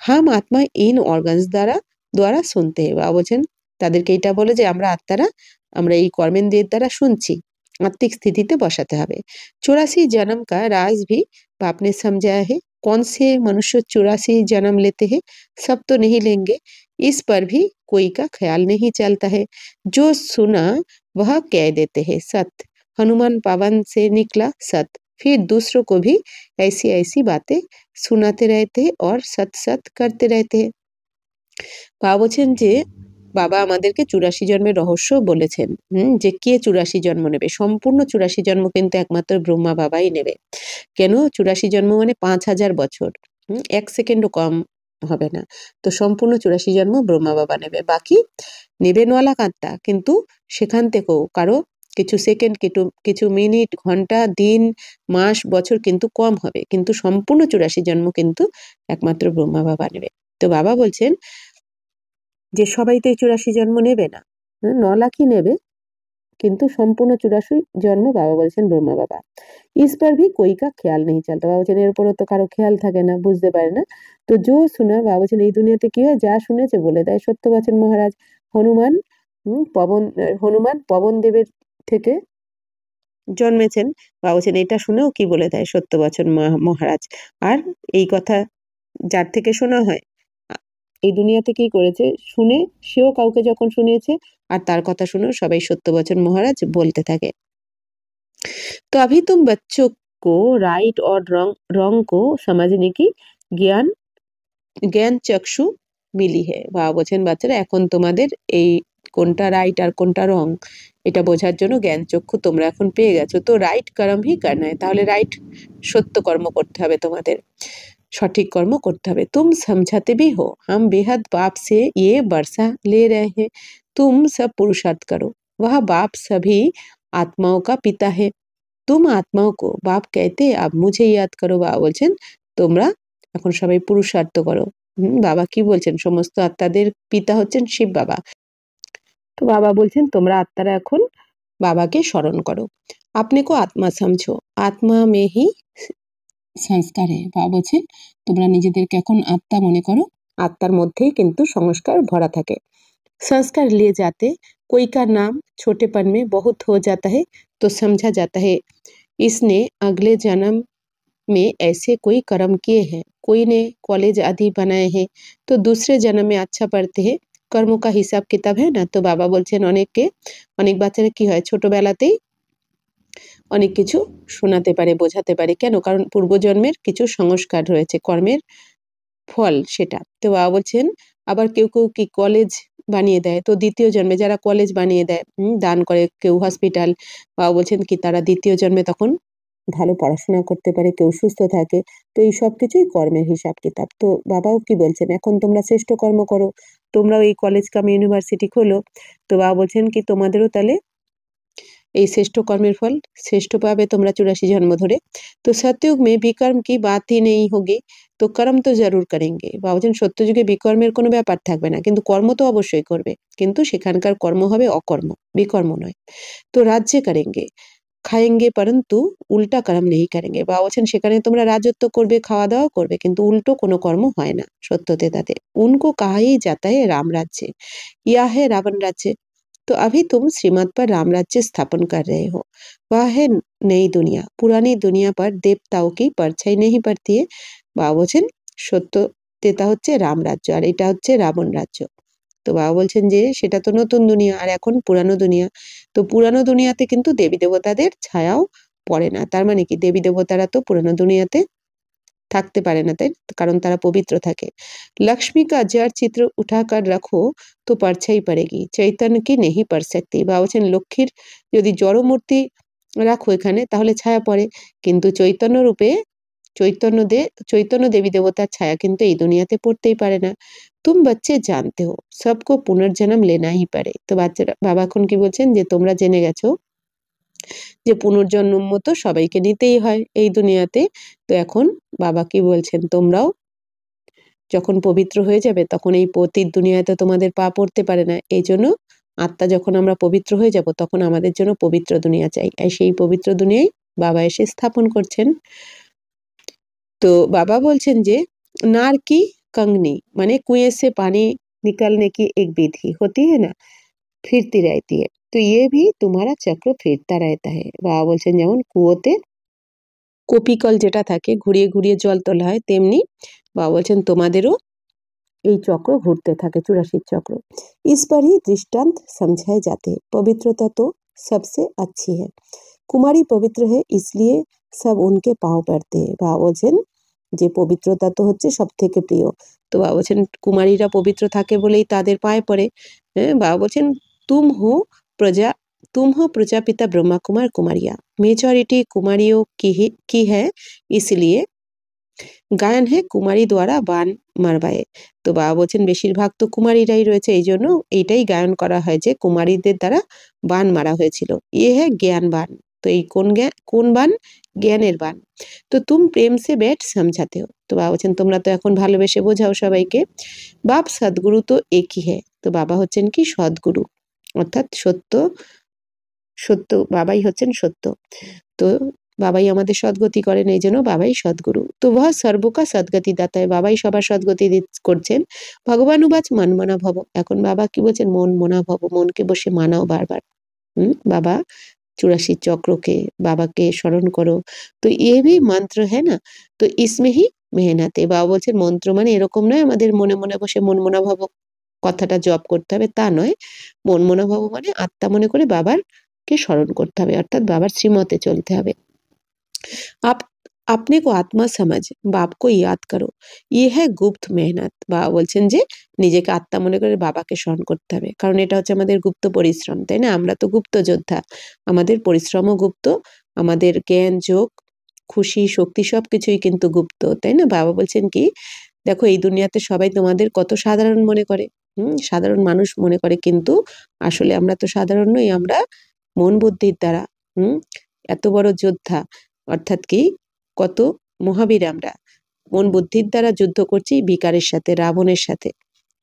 হাম আত্মা ইন অর্গানস দ্বারা দ্বারা শুনতে হে। বাবা বলছেন তাদেরকে এটা বলে যে আমরা আত্মারা আমরা এই কর্মেন্দ্রিয়ের দ্বারা শুনছি, आत्मिक स्थिति ते बसाते हबे। 84 जन्म का राज भी बाप ने समझाया है। कौन से मनुष्य 84 जन्म लेते हैं? सब तो नहीं लेंगे, इस पर भी कोई का ख्याल नहीं चलता है। जो सुना वह कह देते हैं सत्य। हनुमान पवन से निकला सत्य, फिर दूसरों को भी ऐसी ऐसी बातें सुनाते रहते हैं और सत सत करते रहते हैं। বাবা বলছেন যে বাবা আমাদেরকে 84 জন্মের রহস্য বলেছেন, যে কে 84 জন্ম নেবে। সম্পূর্ণ 84 জন্ম কিন্তু একমাত্র ব্রহ্মা বাবাই নেবে। কেন? 84 জন্ম মানে 5000 বছর, 1 সেকেন্ডও কম হবে না। তো সম্পূর্ণ 84 জন্ম ব্রহ্মা বাবা নেবে। বাকি নেবেন ওয়ালা আত্মা, কিন্তু সেখান থেকেও কারো কিছু সেকেন্ড, কিছু মিনিট, ঘন্টা, দিন, মাস, বছর কিন্তু কম হবে, কিন্তু সম্পূর্ণ 84 জন্ম কিন্তু একমাত্র ব্রহ্মা বাবা নেবে। তো বাবা বলছেন যে সবাই তো এই 84 জন্ম নেবে না, 9 লাখই নেবে, কিন্তু সম্পূর্ণ 84 জন্ম বাবা বলছেন ব্রহ্মা বাবা। इस पर भी कोई का ख्याल नहीं चलता। বাবা বলছেন এর উপরও তো কারো খেয়াল থাকে না, বুঝতে পারে না। তো জো শোনা, বাবা বলছেন এই দুনিয়াতে কি হয়, যা শুনেছে বলে দেয়। সত্যবচন মহারাজ হনুমান হনুমান পবন দেবের থেকে জন্মেছেন। বাবা বলছেন এটা শুনেও কি বলে দেয় সত্যবচন মহারাজ। আর এই কথা যার থেকে শোনা হয়, এই দুনিয়াতে কি করেছে শুনে, সেও কাউকে যখন শুনিয়েছে আর তার কথা শুনেও সবাই সত্যবচন মহারাজ বলতে থাকে। तो अभी तुम बच्चों को राइट और रॉन्ग को समझने की জ্ঞান চক্ষু মিলি হে। বাবা বলছেন বাচ্চারা এখন তোমাদের এই কোনটা রাইট আর কোনটা রং এটা বোঝার জন্য জ্ঞান চক্ষু তোমরা এখন পেয়ে গেছো। তো রাইট কর্ম হি করনা है, তাহলে রাইট সত্য কর্ম করতে হবে, তোমাদের সঠিক কর্ম করতে হবে। तुम समझाते भी हो, हम बेहद बाप से ये बरसा ले रहे हैं, तुम सब पुरुषार्थ करो, वह बाप सभी आत्माओं का पिता है, तुम आत्माओं को बाप कहते अब मुझे याद करो। বাবা বলছেন তোমরা এখন সবাই পুরুষার্থ করো। বাবা কি বলছেন, সমস্ত আত্মাদের পিতা হচ্ছেন শিব বাবা। তো বাবা বলছেন তোমরা আত্মারা এখন বাবাকে স্মরণ করো। আপনি কো আত্মা সমঝো, আত্মা মে হি সংস্কার হে। বাবা বলছেন তোমরা নিজেদেরকে এখন আত্মা মনে করো, আত্মার মধ্যেই কিন্তু সংস্কার ভরা থাকে। संस्कार लिए जाते कोई का नाम छोटेपन में बहुत हो जाता है तो समझा जाता है इसने अगले जन्म में ऐसे कोई कर्म किए हैं, कोई ने कॉलेज आदि बनाए हैं तो दूसरे जन्म में अच्छा पढ़ते हैं, কর্মों का হিসাব কিতাব है না। তো বাবা বলছেন অনেক বাচ্চারা কি হয় ছোটবেলাতেই অনেক কিছু শোনাতে পারে, বোঝাতে পারে। কেন? কারণ পূর্বজন্মের কিছু সংস্কার রয়েছে, কর্মের ফল সেটা। তো বাবা বলছেন আবার কেউ কি কলেজ বানিয়ে দেয়, তো দ্বিতীয় জন্মে যারা কলেজ বানিয়ে দেয়, দান করে, কেউ হসপিটাল, বাবা বলছেন কি তারা দ্বিতীয় জন্মে তখন ভালো পড়াশোনা করতে পারে, কেউ সুস্থ থাকে। তো এই সব কিছুই কর্মের হিসাব কিতাব। তো বাবাও কি বলছেন এখন তোমরা শ্রেষ্ঠ কর্ম করো, তোমরাও এই কলেজ কাম ইউনিভার্সিটি খোলো। তো বাবা বলছেন কি তোমাদেরও তাহলে এই শ্রেষ্ঠ কর্মের ফল শ্রেষ্ঠ পাবে তোমরা 84 জন্ম ধরে। তো সত্যযুগ মে বিকর্ম কি বাত হি নেই হোগি, তো কর্ম তো জরুর করেঙ্গে। বাবা বলছেন সত্যযুগে বিকর্মের কোনো ব্যাপার থাকবে না, কিন্তু কর্ম তো অবশ্যই করবে, কিন্তু সেখানকার কর্ম হবে অকর্ম, বিকর্ম নয়। তো রাজ্যে করেঙ্গে খায়েঙ্গে পরন্তু উল্টা কর্ম নেই করেঙ্গে। বাবা বলছেন সেখানে তোমরা রাজত্ব করবে, খাওয়া দাওয়া করবে, কিন্তু উল্টো কোনো কর্ম হয় না সত্যতে তাতে। উনকো কাহা হি জাতা है राम राज्य, या है रावण राज्य। तो अभी तुम श्रीमत पर राम राज्य स्थापन कर रहे हो, वह है नई दुनिया, पुरानी दुनिया पर देवताओं की परछाई नहीं पड़ती है। বাবা বলছেন সত্য তেতা হচ্ছে রাম রাজ্য আর এটা হচ্ছে রাবণ রাজ্য। তো বাবা বলছেন যে সেটা তো নতুন দুনিয়া আর এখন পুরানো দুনিয়া। তো পুরানো দুনিয়াতে কিন্তু দেবী দেবতাদের ছায়াও পড়ে না। তার মানে কি দেবী দেবতারা তো পুরানো দুনিয়াতে থাকতে পারে না, তাই কারণ তারা পবিত্র থাকে। लक्ष्मी का जड़ चित्र उठाकर रखो तो परछाई पड़ेगी, चैतन्य की नहीं पड़ सकती। বাবা বলছেন লক্ষ্মীর যদি জড় মূর্তি রাখো এখানে তাহলে ছায়া পড়ে, কিন্তু চৈতন্য রূপে চৈতন্য দেবী দেবতার ছায়া কিন্তু এই দুনিয়াতে পড়তেই পারে না। তুম বাচ্চে জানতে হো সবকো পুনর্জন্ম লেনা হি পারে। তো বাচ্চারা বাবা এখন কি বলছেন যে তোমরা জেনে গেছো যে পুনর্জন্ম তো সবাইকে নিতেই হয় এই দুনিয়াতে। তো এখন বাবা কি বলছেন তোমরাও যখন পবিত্র হয়ে যাবে তখন এই পতিত দুনিয়ায় তো তোমাদের পা পড়তে পারে না, এই জন্য আত্মা যখন আমরা পবিত্র হয়ে যাব তখন আমাদের জন্য পবিত্র দুনিয়া চাই, আর সেই পবিত্র দুনিয়ায় বাবা এসে স্থাপন করছেন। তো বাবা বলছেন যে নার কি कंगनी মানে কুঁয়ে से पानी निकालने की एक विधि होती है ना, फिरती रहती है। तो ये भी तुम्हारा चक्र फिरता रहता है। বাবা বলছেন যেমন কুয়োতে কপিকল যেটা থাকে ঘুরিয়ে ঘুরিয়ে জল তোলা হয়, তেমনি বাবা বলছেন তোমাদেরও এই চক্র ঘুরতে থাকে, 84 চক্র। इस पर ही दृष्टांत समझाए जाते हैं। पवित्रता तो सबसे अच्छी है। कुमारी पवित्र है इसलिए सब उनके पाँव पड़ते हैं। বাবা বলছেন যে পবিত্রতা তো হচ্ছে সব থেকে প্রিয়। তো বাবা বলছেন কুমারীরা পবিত্র থাকে বলেই তাদের পায়ে পড়ে। হ্যাঁ, বাবা বলছেন तुम हो प्रजा तुम हो प्रजापिता ब्रह्मा कुमार कुमारिया। मेजॉरिटी कुमारियों की है इसलिए গায়ন হে কুমারী দ্বারা বান মারবায়ে। তো বাবা বলছেন বেশিরভাগ তো কুমারীরাই রয়েছে, এই জন্য এইটাই গায়ন করা হয় যে কুমারীদের দ্বারা বান মারা হয়েছিল। ইয়ে হ্যাঁ জ্ঞান বান। তো এই কোন বান? জ্ঞানের বান। তো তুম প্রেম সে ব্যাট সমঝাতে হো। তো বাবা বলছেন তোমরা তো এখন ভালোবেসে বোঝাও সবাইকে। বাপ সদ্গুরু তো একই হ্যাঁ। তো বাবা হচ্ছেন কি? সদ্গুরু, অর্থাৎ সত্য সত্য বাবাই হচ্ছেন সত্য। তো বাবাই আমাদের সদ্গতি করেন, এই জন্য বাবাই সদ্গুরু। তো বহ সর্বকা সদ্গতি দাতায়, বাবাই সবার সদ্গতি করছেন। ভগবান উবাচ মন মনা ভব। এখন বাবা কি বলছেন? মন মনা ভব, মনকে বসে মানাও বারবার। বাবা 84 चक्र के बाबा के स्मरण करो। तो ये भी मंत्र है ना, तो इसमें ही मेहनत है। বাবা বলছেন মন্ত্র মানে এরকম নয় আমাদের মনে মনে বসে মন মনা ভব কথাটা জপ করতে হবে, তা নয়। মন মনা ভব মানে আত্মা মনে করে বাবার কে স্মরণ করতে হবে, অর্থাৎ বাবার শ্রীমতে চলতে হবে। आप अपने को आत्मा समझ बाप को याद करो, ये है গুপ্ত মেহনত। বাবা বলছেন যে নিজেকে আত্মা মনে করে বাবাকে স্মরণ করতে হবে, কারণ এটা হচ্ছে আমাদের গুপ্ত পরিশ্রম, তাই না? আমরা তো গুপ্ত যোদ্ধা, আমাদের পরিশ্রমও গুপ্ত, আমাদের জ্ঞান যোগ খুশি শক্তি সব কিছুই কিন্তু গুপ্ত, তাই না? বাবা বলছেন কি দেখো এই দুনিয়াতে সবাই তোমাদের কত সাধারণ মনে করে, সাধারণ মানুষ মনে করে, কিন্তু আসলে আমরা তো সাধারণ নই, আমরা মন বুদ্ধির দ্বারা এত বড় যোদ্ধা, অর্থাৎ কি কত মহাবীর আমরা মন বুদ্ধির দ্বারা যুদ্ধ করছি বিকারের সাথে, রাবণের সাথে।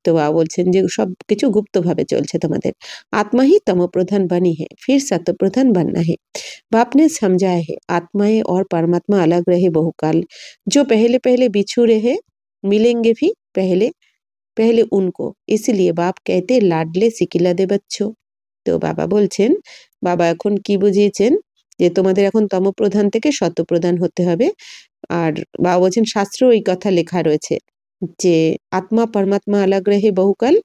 তো বাবা বলছেন যে সব কিছু গুপ্তভাবে চলছে তোমাদের। आत्मा ही तमो प्रधान बनी है, फिर सत्य प्रधान बनना है। बाप ने समझाया है आत्माएं और परमात्मा अलग रहे बहुकाल, जो पहले पहले बिछुड़े हैं मिलेंगे भी पहले पहले उनको, इसलिए बाप कहते लाडले सिकिला दे बच्चों। তো বাবা বলছেন, বাবা এখন কি বুঝিয়েছেন যে তোমাদের এখন তমপ্রধান থেকে সত্যপ্রধান হতে হবে। আর বাবা বলছেন শাস্ত্রেও এই কথা লেখা রয়েছে যে আত্মা পরমাত্মা আলাগ রহে বহুকাল,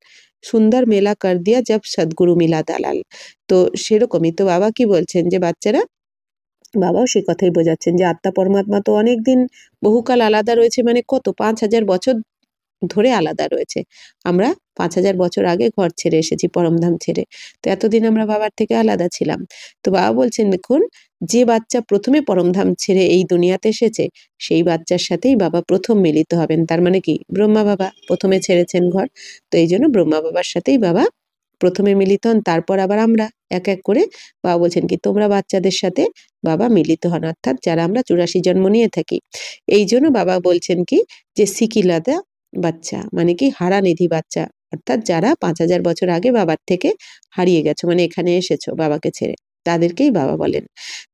সুন্দর মেলা কর দিয়া জব সদ্গুরু মিলা দালাল। তো সেরকমই তো বাবা কি বলছেন যে বাচ্চারা, বাবাও সে কথাই বোঝাচ্ছেন যে আত্মা পরমাত্মা তো অনেকদিন বহুকাল আলাদা রয়েছে, মানে কত 5000 বছর ধরে আলাদা রয়েছে। আমরা 5000 বছর আগে ঘর ছেড়ে এসেছি, পরমধাম ছেড়ে। তো এতদিন আমরা বাবার থেকে আলাদা ছিলাম। তো বাবা বলছেন দেখুন, যে বাচ্চা প্রথমে পরমধাম ছেড়ে এই দুনিয়াতে এসেছে সেই বাচ্চার সাথেই বাবা প্রথম মিলিত হবেন। তার মানে কি ব্রহ্মা বাবা প্রথমে ছেড়েছেন ঘর, তো এই জন্য ব্রহ্মা বাবার সাথেই বাবা প্রথমে মিলিত হন, তারপর আবার আমরা এক এক করে। বাবা বলছেন কি তোমরা বাচ্চাদের সাথে বাবা মিলিত হন, অর্থাৎ যারা আমরা 84 জন্ম নিয়ে থাকি। এই জন্য বাবা বলছেন কি যে সিকিলাদা বাচ্চা মানে কি হারানিধি বাচ্চা, অর্থাৎ যারা 5000 বছর আগে বাবার থেকে হারিয়ে গেছো, মানে এখানে এসেছো বাবাকে ছেড়ে, তাদেরকেই বাবা বলেন।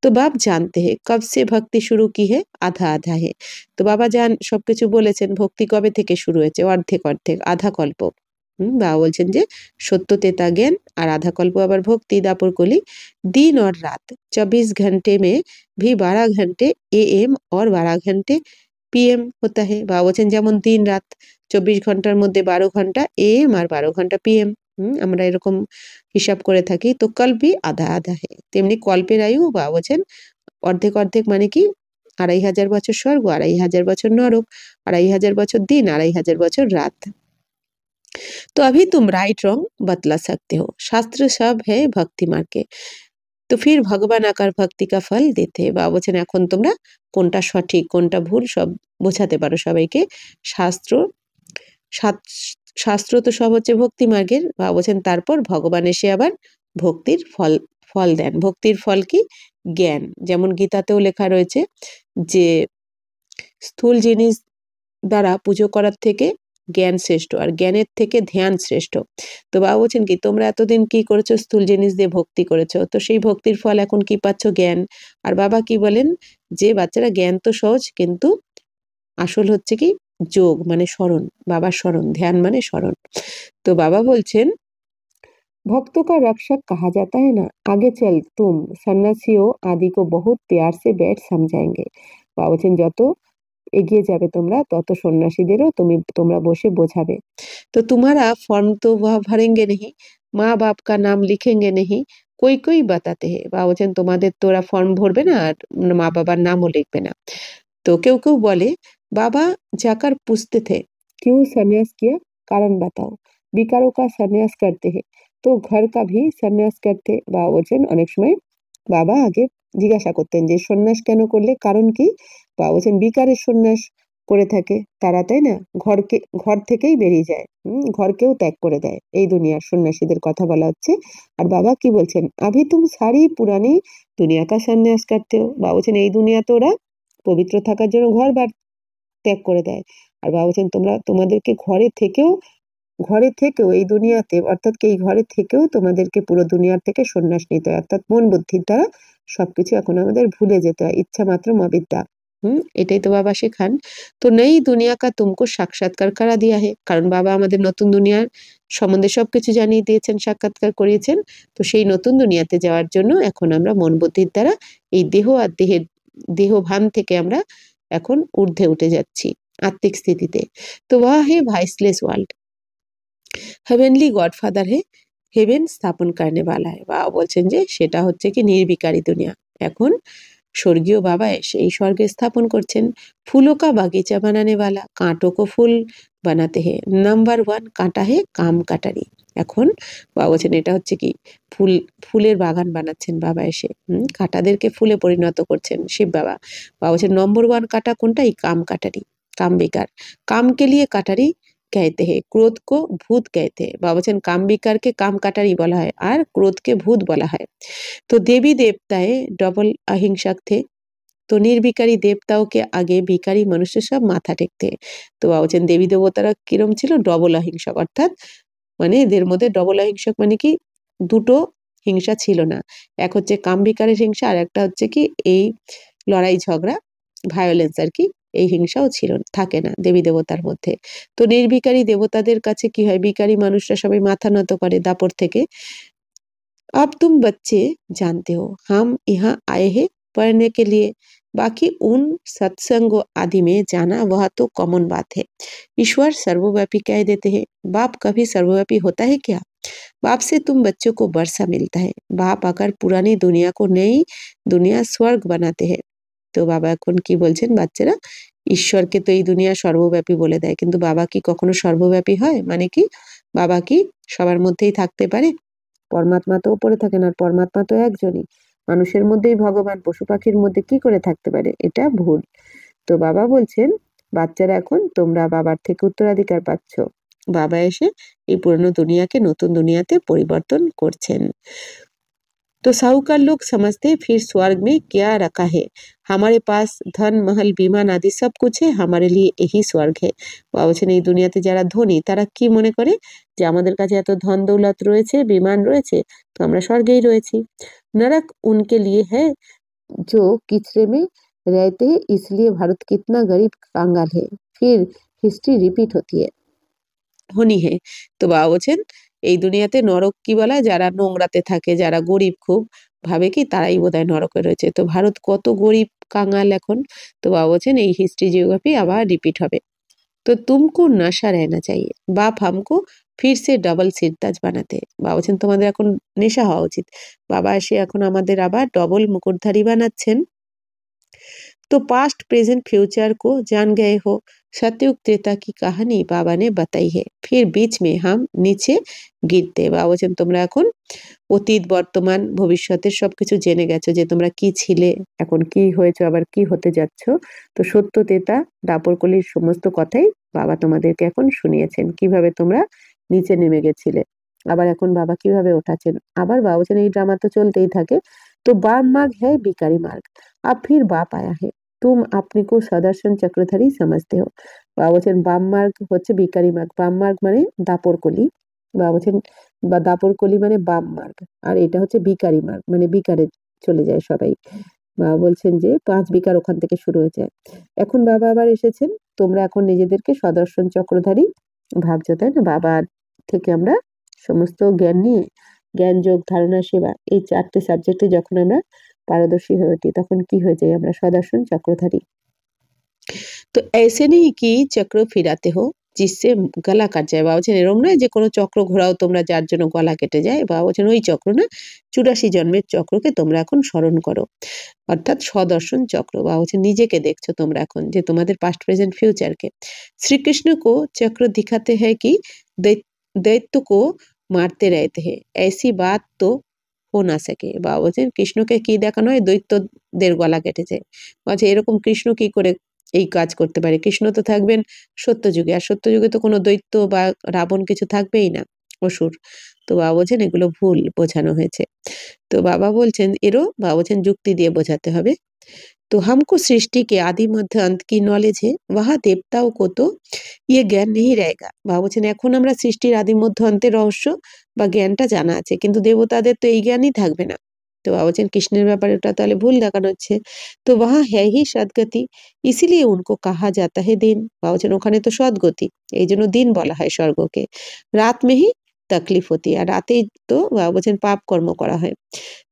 তো বাপ জানতে হে কব সে ভক্তি শুরু কি হে, আধা আধা হে। তো বাবা সবকিছু বলেছেন, ভক্তি কবে থেকে শুরু হয়েছে? অর্ধেক অর্ধেক, আধা কল্প। বাবা বলছেন যে সত্য তেতা জ্ঞান আর আধা কল্প আবার ভক্তি, দাপর কলি। दिन और रात 24 घंटे में भी 12 घंटे AM और 12 घंटे PM होता है। বাবা বলছেন যেমন দিন রাত 24 ঘন্টার মধ্যে 12 ঘন্টা AM আর 12 ঘন্টা PM, আমরা এরকম হিসাব করে থাকি। তো কল্প भी আধা আধা है, তেমনি কল্পের আয়ু বাবা বলছেন অর্ধেক অর্ধেক, মানে কি 2500 বছর স্বর্গ, 2500 বছর নরক, 2500 বছর দিন, 2500 বছর রাত। तो अभी तुम राइट रॉन्ग बतला सकते हो, शास्त्र सब है भक्ति मार्ग के, তো ফির ভগবান আকার ভক্তি কা ফল দিতে। বাবা বলছেন এখন তোমরা কোনটা সঠিক কোনটা ভুল সব বোঝাতে পারো সবাইকে। শাস্ত্র শাস্ত্র তো সব হচ্ছে ভক্তি মার্গের। বাবা বলছেন তারপর ভগবান এসে আবার ভক্তির ফল ফল দেন। ভক্তির ফল কি? জ্ঞান। যেমন গীতাতেও লেখা রয়েছে যে স্থূল জিনিস দ্বারা পুজো করার থেকে জ্ঞান শ্রেষ্ঠ, আর জ্ঞানের থেকে ধ্যান শ্রেষ্ঠ। তো বাবা বলছেন কি তোমরা এতদিন কি করেছো? স্থূল জিনিস দিয়ে ভক্তি করেছো, তো সেই ভক্তির ফল এখন কি পাচ্ছ? জ্ঞান। আর বাবা কি বলেন যে বাচ্চারা জ্ঞান তো সহজ, কিন্তু আসল হচ্ছে কি যোগ মানে স্মরণ, বাবার স্মরণ, ধ্যান মানে স্মরণ। তো বাবা বলছেন, भक्तों का रक्षक कहा जाता है ना, आगे चल तुम सन्यासियों आदि को बहुत प्यार से बैठ समझाएंगे। বাবা বলছেন যত এগিয়ে যাবে তোমরা তত সন্ন্যাসীদেরও তোমরা বসে বোঝাবে। तो तुम्हारा फॉर्म तो वह भरेंगे नहीं, মা বাপ का नाम लिखेंगे नहीं, कोई कोई बताते हैं। বাবা বলছেন তোমাদের তো ওরা ফর্ম ভরবে না আর মা বাবার নামও লিখবে না। तो কেউ কেউ বলে बाबा जाकर पूछते थे क्यों सन्यास किया, कारण बताओ, विकारों का सन्यास करते हैं तो घर का भी सन्यास करते। বাবা বলছেন অনেক সময় বাবা আগে জিজ্ঞাসা করতেন যে সন্ন্যাস কেন করলে, কারণ কি। বাবা বলছেন বিকারের সন্ন্যাস করে থাকে তারা, তাই না, ঘর থেকেই বেরিয়ে যায়, ঘরকেও ত্যাগ করে দেয়, এই দুনিয়ার সন্ন্যাসীদের কথা বলা হচ্ছে। আর বাবা কি বলছেন, আভি তুম সারি পুরানি দুনিয়া কা সন্ন্যাস করতে হো। বাবা বলছেন এই দুনিয়াতে ওরা পবিত্র থাকার জন্য ঘর বার ত্যাগ করে দেয়। আর বাবা বলছেন তোমাদেরকে ঘরে থেকেও এই দুনিয়াতে, অর্থাৎ কি এই ঘরে থেকেও তোমাদেরকে পুরো দুনিয়ার থেকে সন্ন্যাস নিতে হয়, অর্থাৎ মন বুদ্ধির দ্বারা সবকিছু এখন আমাদের ভুলে যেতে হয়, ইচ্ছা মাত্র মবিদ্যা। এটাই তো বাবা শেখান। তো নেই দুনিয়া কা তুমকো সাক্ষাৎকার করা দিয়া হে, কারণ বাবা আমাদের নতুন দুনিয়ার সম্বন্ধে সবকিছু জানিয়ে দিয়েছেন, সাক্ষাৎকার করিয়েছেন। তো সেই নতুন দুনিয়াতে যাওয়ার জন্য এখন আমরা মন বুদ্ধির দ্বারা এই দেহ আর দেহভান থেকে আমরা এখন ঊর্ধ্বে উঠে যাচ্ছি আত্মিক স্থিতিতে। তো ওয়া হে ভাইসলেস ওয়ার্ল্ড, হেভেনলি গডফাদার হে, হেভেন স্থাপন করনে वाला है। বাবা বলছেন যে সেটা হচ্ছে কি নির্বিকারী দুনিয়া, এখন স্বর্গীয় বাবা এসে এই স্বর্গে স্থাপন করছেন। ফুलों का বাগিচা বানানে वाला, कांटों को फूल बनाते हैं, নাম্বার 1 কাঁটা হে কাম কাটারি। এখন বাবা বলছেন এটা হচ্ছে কি ফুলের বাগান বানাচ্ছেন বাবা এসে, কাঁটাদেরকে ফুলে পরিণত করছেন শিব বাবা। বাবা বলছেন নম্বর 1 কাঁটা কোনটা, এই কাম কাটারি, কাম বিকার। काम के लिए कटारी कहते हैं, क्रोध को भूत कहते हैं। বাবা বলছেন কাম বিকারকে কাম কাটারি বলা হয় আর ক্রোধকে ভূত বলা হয়। तो देवी देवताएं डबल अहिंसक थे, तो নির্বিকারী দেবতাওকে আগে ভিখারি মানুষের সব মাথা টেকতে। তো বাবা বলছেন দেবী দেবতারা কিরম ছিল, ডবল অহিংসক, অর্থাৎ মানে এদের মধ্যে ডবল অহিংসক মানে কি দুটো হিংসা ছিল না, এক হচ্ছে কাম বিকারের হিংসা আর একটা হচ্ছে কি এই লড়াই ঝগড়া ভায়োলেন্স আর কি, এই হিংসাও থাকে না দেবী দেবতার মধ্যে। তো নির্বিকারী দেবতাদের কাছে কি হয়, বিকারী মানুষরা সবাই মাথা নত করে দাপর থেকে। अब तुम बच्चे जानते हो हम यहाँ आए हैं पढ़ने के लिए, बाकी उन सत्संग आदि में जाना वह तो कॉमन बात है। ईश्वर सर्वव्यापी कह देते हैं, बाप कभी सर्वव्यापी होता है क्या। बाप से तुम बच्चों को वर्षा मिलता है, बाप आकर पुरानी दुनिया को नई दुनिया स्वर्ग बनाते हैं। তো বাবা এখন কি বলছেন, বাচ্চারা ঈশ্বরকে তো এই দুনিয়া সর্বব্যাপী বলে দেয়, কিন্তু বাবা কি কখনো সর্বব্যাপী হয়, মানে কি বাবা কি সবার মধ্যেই থাকতে পারে। পরমাত্মা তো উপরে থাকেন আর পরমাত্মা তো একজনই, মানুষের মধ্যেই ভগবান, পশু পাখির মধ্যে কি করে থাকতে পারে, এটা ভুল। তো বাবা বলছেন বাচ্চারা এখন তোমরা বাবার থেকে উত্তরাধিকার পাচ্ছ, বাবা এসে এই পুরনো দুনিয়াকে নতুন দুনিয়াতে পরিবর্তন করছেন। तो साहूकार लोग समझते हैं फिर स्वर्ग में क्या रखा है, हमारे पास धन महल विमान आदि सब कुछ है, हमारे लिए यही स्वर्ग है। বাবা বলছেন এই দুনিয়াতে যারা ধনী তারা কি মনে করে যে আমাদের কাছে এত ধন দৌলত রয়েছে, বিমান রয়েছে, তো আমরা স্বর্গেই রয়েছি। नरक उनके लिए है जो किचरे में रहते हैं, इसलिए भारत कितना गरीब कांगाल है, फिर हिस्ट्री रिपीट होती है होनी है। তো বাবা বলছেন এই দুনিয়াতে নরক কি বলা হয়, যারা নোংরাতে থাকে, যারা গরিব খুব ভাবে কি তারাই বোধহয় নরকে রয়েছে। তো ভারত কত গরিব কাঙাল এখন। তো বাবা বলছেন এই হিস্ট্রি জিওগ্রাফি আবার রিপিট হবে। তো তুমকো নশা रहना चाहिए, বাপ हमको फिर से डबल सिरताज बनाते। বাবা বলছেন তোমাদের এখন নেশা হওয়া উচিত। বাবা এসে এখন আমাদের আবার ডবল মুকুটধারী বানাচ্ছেন। तो पास्ट प्रेजेंट फ्यूचर को जान गए हो, सतयुग त्रेता की कहानी बाबा ने बताई है, फिर बीच में हम नीचे गिरते। বাবা বলছেন তোমরা এখন অতীত বর্তমান ভবিষ্যতের সবকিছু জেনে গেছো যে তোমরা কি ছিলে, এখন কি হয়েছো, আবার কি হতে যাচ্ছ। তো সত্য তেতা দাপরকলির সমস্ত কথাই বাবা তোমাদেরকে এখন শুনিয়েছেন, কিভাবে তোমরা নিচে নেমে গেছিলে, আবার এখন বাবা কিভাবে ওঠাচ্ছেন। আবার বাবা বলছেন এই ড্রামা তো চলতেই থাকে। তো বাম মার্গ হ্যায় বিকারি মার্গ, अब फिर बाप आया है, तुम अपने को सदर्शन चक्रधारी समझते हो। বাবা বলছেন বাম মার্গ হচ্ছে বিকারি মার্গ, বাম মার্গ মানে দাপরকলি, বাবা বলছেন বা দাপরকলি মানে বাম মার্গ, আর এটা হচ্ছে বিকারি মার্গ মানে বিকারে চলে যায় সবাই। বাবা বলছেন যে 5 বিকার ওখান থেকে শুরু হয়েছে। এখন বাবা আবার এসেছেন, তোমরা এখন নিজেদেরকে সদর্শন চক্রধারী ভাবছো, তাই না? বাবার থেকে আমরা সমস্ত জ্ঞান নিয়ে জ্ঞান, যোগ, ধারণা, সেবা এই 4টে সাবজেক্টে যখন আমরা पारदर्शी হয়ে উঠি তখন কি হয়ে যাই আমরা? সদর্শন চক্রধারী। তো ऐसे नहीं कि चक्र फिराते हो जिससे গলা কাট যায়। বাবা বলছেন এরকম নয় যে কোনো চক্র ঘোরাও তোমরা যার জন্য গলা কেটে যায়। বাবা বলছেন ওই চক্র না, 84 জন্মের চক্রকে তোমরা এখন স্মরণ করো, অর্থাৎ সদর্শন চক্র। বাবা বলছেন নিজেকে দেখছো তোমরা এখন যে তোমাদের পাস্ট, প্রেজেন্ট, ফিউচারকে। শ্রীকৃষ্ণ को चक्र दिखाते हैं कि दैत्य को मारते रहते हैं, ऐसी बात तो हो ना सके। বাবা বলছেন কৃষ্ণকে কি দেখানো হয়? দৈত্যদের গলা কেটেছে। বলছে এরকম কৃষ্ণ কি করে এই কাজ করতে পারে? কৃষ্ণ তো থাকবেন সত্যযুগে, আর সত্যযুগে তো কোনো দৈত্য বা রাবণ কিছু থাকবেই না, অসুর। তো বাবা বলছেন এগুলো ভুল বোঝানো হয়েছে। তো বাবা বলছেন বাবা বলছেন যুক্তি দিয়ে বোঝাতে হবে। तो हमको सृष्टि के आदि मध्य अंत की नॉलेज है, वहाँ देवताओं को तो ये জ্ঞান नहीं रहेगा। বাবা বলছেন এখন আমরা সৃষ্টির আদি মধ্য অন্তের রহস্য বা জ্ঞানটা জানা আছে, কিন্তু দেবতাদের তো এই জ্ঞানই থাকবে না। তো বাবা বলছেন কৃষ্ণের ব্যাপারে ওটা তাহলে ভুল দেখানো হচ্ছে। তো वहाँ है ही सद्गति, इसीलिए उनको कहा जाता है दिन। বাবা বলছেন ওখানে তো সদ্গতি, এই জন্য দিন বলা হয় স্বর্গকে। রাত में ही तकलीफ होती है, আর রাতেই তো বাবা বলছেন পাপ কর্ম করা হয়।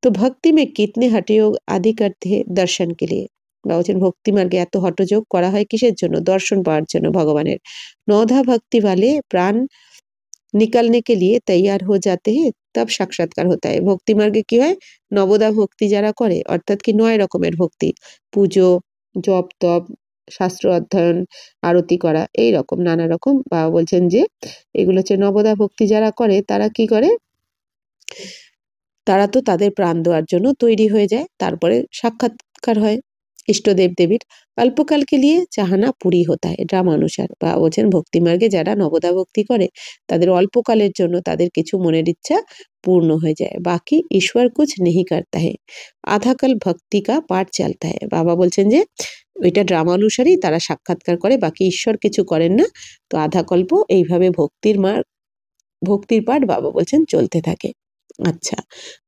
तो भक्ति में कितने हठयोग आदि करते हैं दर्शन के लिए। বাবা বলছেন ভক্তি মার্গে এত হঠযোগ করা হয় কিসের জন্য? দর্শন পাওয়ার জন্য ভগবানের। নধা ভক্তি वाले प्राण निकलने के लिए तैयार हो जाते हैं तब সাক্ষাৎকার होता है। ভক্তি মার্গে কি হয়? নবদা ভক্তি যারা করে, অর্থাৎ কি 9 রকমের ভক্তি, পুজো, জপ তপ, শাস্ত্র অধ্যয়ন, আরতি করা, এই রকম নানা রকম। বাবা বলছেন যে এগুলো হচ্ছে নবদা ভক্তি যারা করে তারা কি করে? তারা তো তাদের প্রাণ দেওয়ার জন্য তৈরি হয়ে যায়, তারপরে সাক্ষাৎকার হয় ইষ্টদেব দেবীর। অল্পকাল কে লিয়ে চাহানা পুরি হতা হয় ড্রামানুসার। বা বলছেন ভক্তি মার্গে যারা নবদা ভক্তি করে তাদের অল্পকালের জন্য তাদের কিছু মনের ইচ্ছা পূর্ণ হয়ে যায়, বাকি ঈশ্বর কুছ নেহি করতা है, আধা কাল ভক্তি কা পাঠ চলতা है। বাবা বলছেন যে ওইটা ড্রামানুসারেই তারা সাক্ষাৎকার করে, বাকি ঈশ্বর কিছু করেন না। তো আধা কল্প এইভাবে ভক্তির পাঠ বাবা বলছেন চলতে থাকে। अच्छा,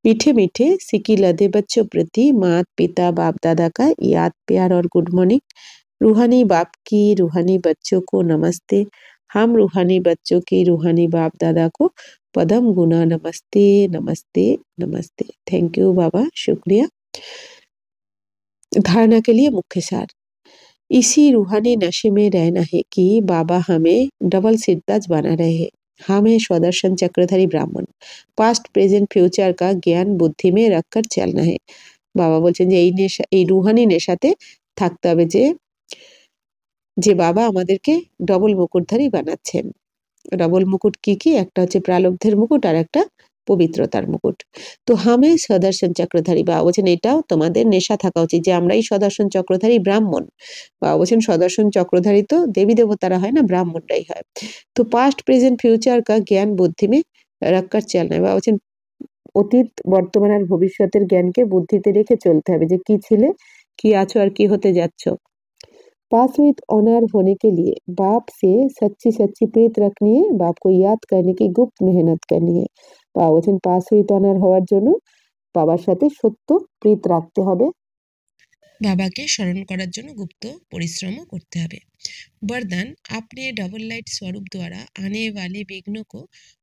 मीठे मीठे सिकी लदे बच्चों प्रति मात पिता बाप दादा का याद प्यार और गुड मॉर्निंग। रूहानी बाप की रूहानी बच्चों को नमस्ते। हम रूहानी बच्चों की रूहानी बाप दादा को पदम गुना नमस्ते नमस्ते नमस्ते। थैंक यू बाबा, शुक्रिया। धारणा के लिए मुख्य सार। इसी रूहानी नशे में रहना है कि बाबा हमें डबल सिरताज बना रहे हैं। हम हैं स्वदर्शन चक्रधारी ब्राह्मण, पास्ट प्रेजेंट फ्यूचर का ज्ञान बुद्धि में रखकर चलना है। বাবা বলছেন যে এই নেশা, এই রুহানি নেশাতে থাকতে হবে যে যে বাবা আমাদেরকে ডবল মুকুটধারী বানাচ্ছেন। ডবল মুকুট কি কি? একটা হচ্ছে প্রালব্ধের মুকুট আর একটা পবিত্রতার মুকুট। তো হামে সদর্শন চক্রধারী। বাবা বলছেন এটাও তোমাদের নেশা থাকা উচিত যে আমরাই সদর্শন চক্রধারী ব্রাহ্মণ। বাবা বলছেন সদর্শন চক্রধারী তো দেবী দেবতারা হয় না, ব্রাহ্মণরাই হয়। তো পাস্ট প্রেজেন্ট ফিউচার কা জ্ঞান বুদ্ধি মে রাখকার চলনা। বাবা বলছেন অতীত, বর্তমান আর ভবিষ্যতের জ্ঞানকে বুদ্ধিতে রেখে চলতে হবে যে কি ছিলে, কি আছো আর কি হতে যাচ্ছ। पास विद ऑनर होने के लिए बाप से सच्ची सच्ची प्रीत रखनी है, बाप को याद करने की गुप्त मेहनत करनी है। বাবা বলছেন পাস উইথ অনার হওয়ার জন্য বাবার সাথে সত্য প্রীত রাখতে হবে, বাবাকে স্মরণ করার জন্য গুপ্ত পরিশ্রমও করতে হবে। वरदान, अपने डबल लाइट स्वरूप द्वारा आने वाले विघ्नों को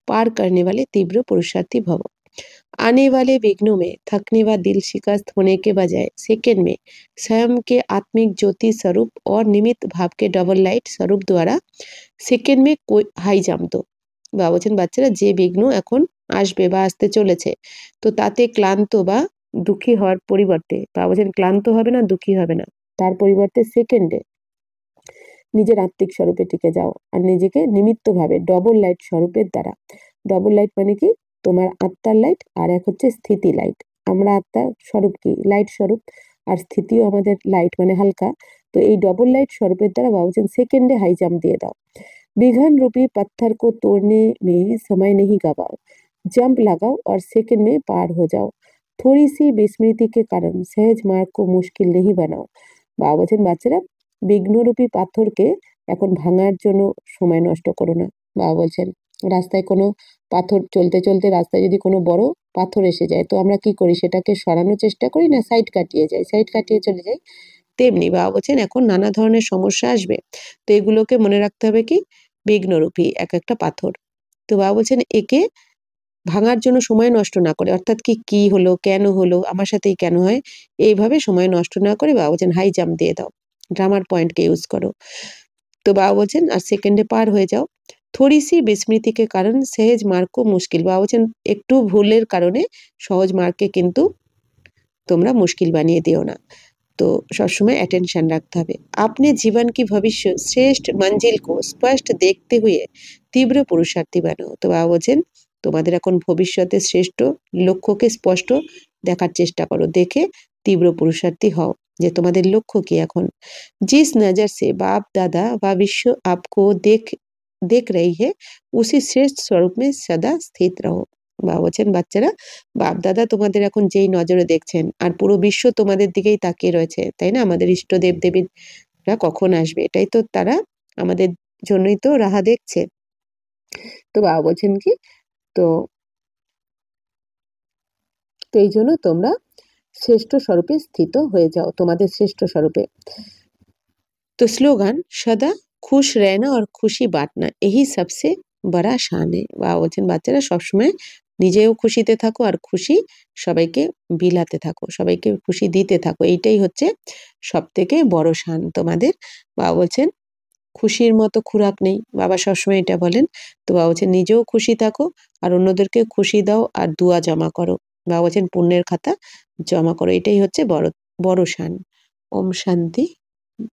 पार करने वाले तीव्र पुरुषार्थी भव। आने वाले विघ्नों में थकने व दिल शिकस्त होने के बजाय सेकेंड में स्वयं के आत्मिक ज्योति स्वरूप और निमित्त भाव के डबल लाइट स्वरूप द्वारा সেকেন্ড মে হাই জাম্প দো। বা বলছেন বাচ্চারা যে বিঘ্ন এখন আসবে বা আসতে চলেছে, তো তাতে ক্লান্ত বা দুঃখী হওয়ার পরিবর্তে, বা বলছেন ক্লান্ত হবে না, দুঃখী হবে না, তার পরিবর্তে সেকেন্ডে নিজের আত্মিক স্বরূপে টিকে যাও আর নিজেকে নিমিত্তভাবে ডবল লাইট স্বরূপের দ্বারা। ডবল লাইট মানে কি? তোমার আত্মার লাইট আর এক হচ্ছে স্থিতি লাইট। আমরা আত্মার স্বরূপ কি? লাইট স্বরূপ, আর স্থিতিও আমাদের লাইট মানে হালকা। তো এই ডবল লাইট স্বরূপের দ্বারা বাবা বলছেন সেকেন্ডে হাই জাম্প দিয়ে দাও। विघन रूपी पत्थर को तोड़ने में समय नहीं गवाओ, जंप लगाओ और सेकंड में पार हो जाओ। थोड़ी सी विस्मृति के कारण सहज मार्ग को मुश्किल नहीं बनाओ। বাবা বলছেন বাচ্চারা বিঘ্নরূপী পাথরকে এখন ভাঙার জন্য সময় নষ্ট করো না। বাবা বলছেন রাস্তায় কোনো পাথর চলতে চলতে রাস্তায় যদি কোনো বড় পাথর এসে যায়, তো আমরা কি করি? সেটাকে সরানোর চেষ্টা করি, না সাইড কাটিয়ে যাই, সাইড কাটিয়ে চলে যাই? তেমনি বাবা বলছেন এখন নানা ধরনের সমস্যা আসবে, তো এগুলোকে মনে রাখতে হবে কি বিঘ্নরূপী এক একটা পাথর। তো বাবা বলছেন একে ভাঙার জন্য সময় নষ্ট না করে, অর্থাৎ কি হলো, কেন হলো, আমার সাথেই কেন হয়, এইভাবে সময় নষ্ট না করে বাবা বলছেন হাই জাম্প দিয়ে দাও, ড্রামার পয়েন্টকে ইউজ করো। তো বাবা বলছেন আর সেকেন্ডে পার হয়ে যাও। থোড়ি সি বিস্মৃতি কে কারণ সহজ মার্গ কো মুশকিল, বাবা বলছেন একটু ভুলের কারণে সহজ মার্গকে কিন্তু তোমরা মুশকিল বানিয়ে দিও না। तो সবসময় অ্যাটেনশন রাখতে হবে। अपने जीवन की भविष्य श्रेष्ठ मंजिल को स्पष्ट देखते हुए তীব্র পুরুষার্থী বানো। তো বাবা বলছেন তোমাদের এখন ভবিষ্যতের শ্রেষ্ঠ লক্ষ্যকে স্পষ্ট দেখার চেষ্টা করো, দেখে তীব্র পুরুষার্থী হও যে তোমাদের লক্ষ্য কি এখন। जिस नजर से बाप दादा भविष्य आपको देख देख रही है उसी श्रेष्ठ स्वरूप में सदा स्थित रहो। বাবা বলছেন বাচ্চারা, বাপ দাদা তোমাদের এখন যেই নজরে দেখছেন আর পুরো বিশ্ব তোমাদের দিকেই তাকিয়ে রয়েছে, তাই না? আমাদের ইষ্ট দেব দেবীরা কখন আসবে, এটাই তো তারা আমাদের জন্যই তো রাহা দেখছে। তো বাবা বলছেন কি, তো তো এই জন্য তোমরা শ্রেষ্ঠ স্বরূপে স্থিত হয়ে যাও, তোমাদের শ্রেষ্ঠ স্বরূপে। तो स्लोगान सदा खुश रहना और खुशी बांटना यही सबसे बड़ा शान है। বাবা বলছেন বাচ্চারা সবসময় নিজেও খুশিতে থাকো আর খুশি সবাইকে বিলাতে থাকো, সবাইকে খুশি দিতে থাকো, এইটাই হচ্ছে সব থেকে বড় শান তোমাদের। বাবা বলছেন খুশির মতো খুরাক নেই, বাবা সবসময় এটা বলেন। তো বাবা বলছেন নিজেও খুশি থাকো আর অন্যদেরকে খুশি দাও আর দুয়া জমা করো। বাবা বলছেন পুণ্যের খাতা জমা করো, এটাই হচ্ছে বড় বড় শান। ওম শান্তি।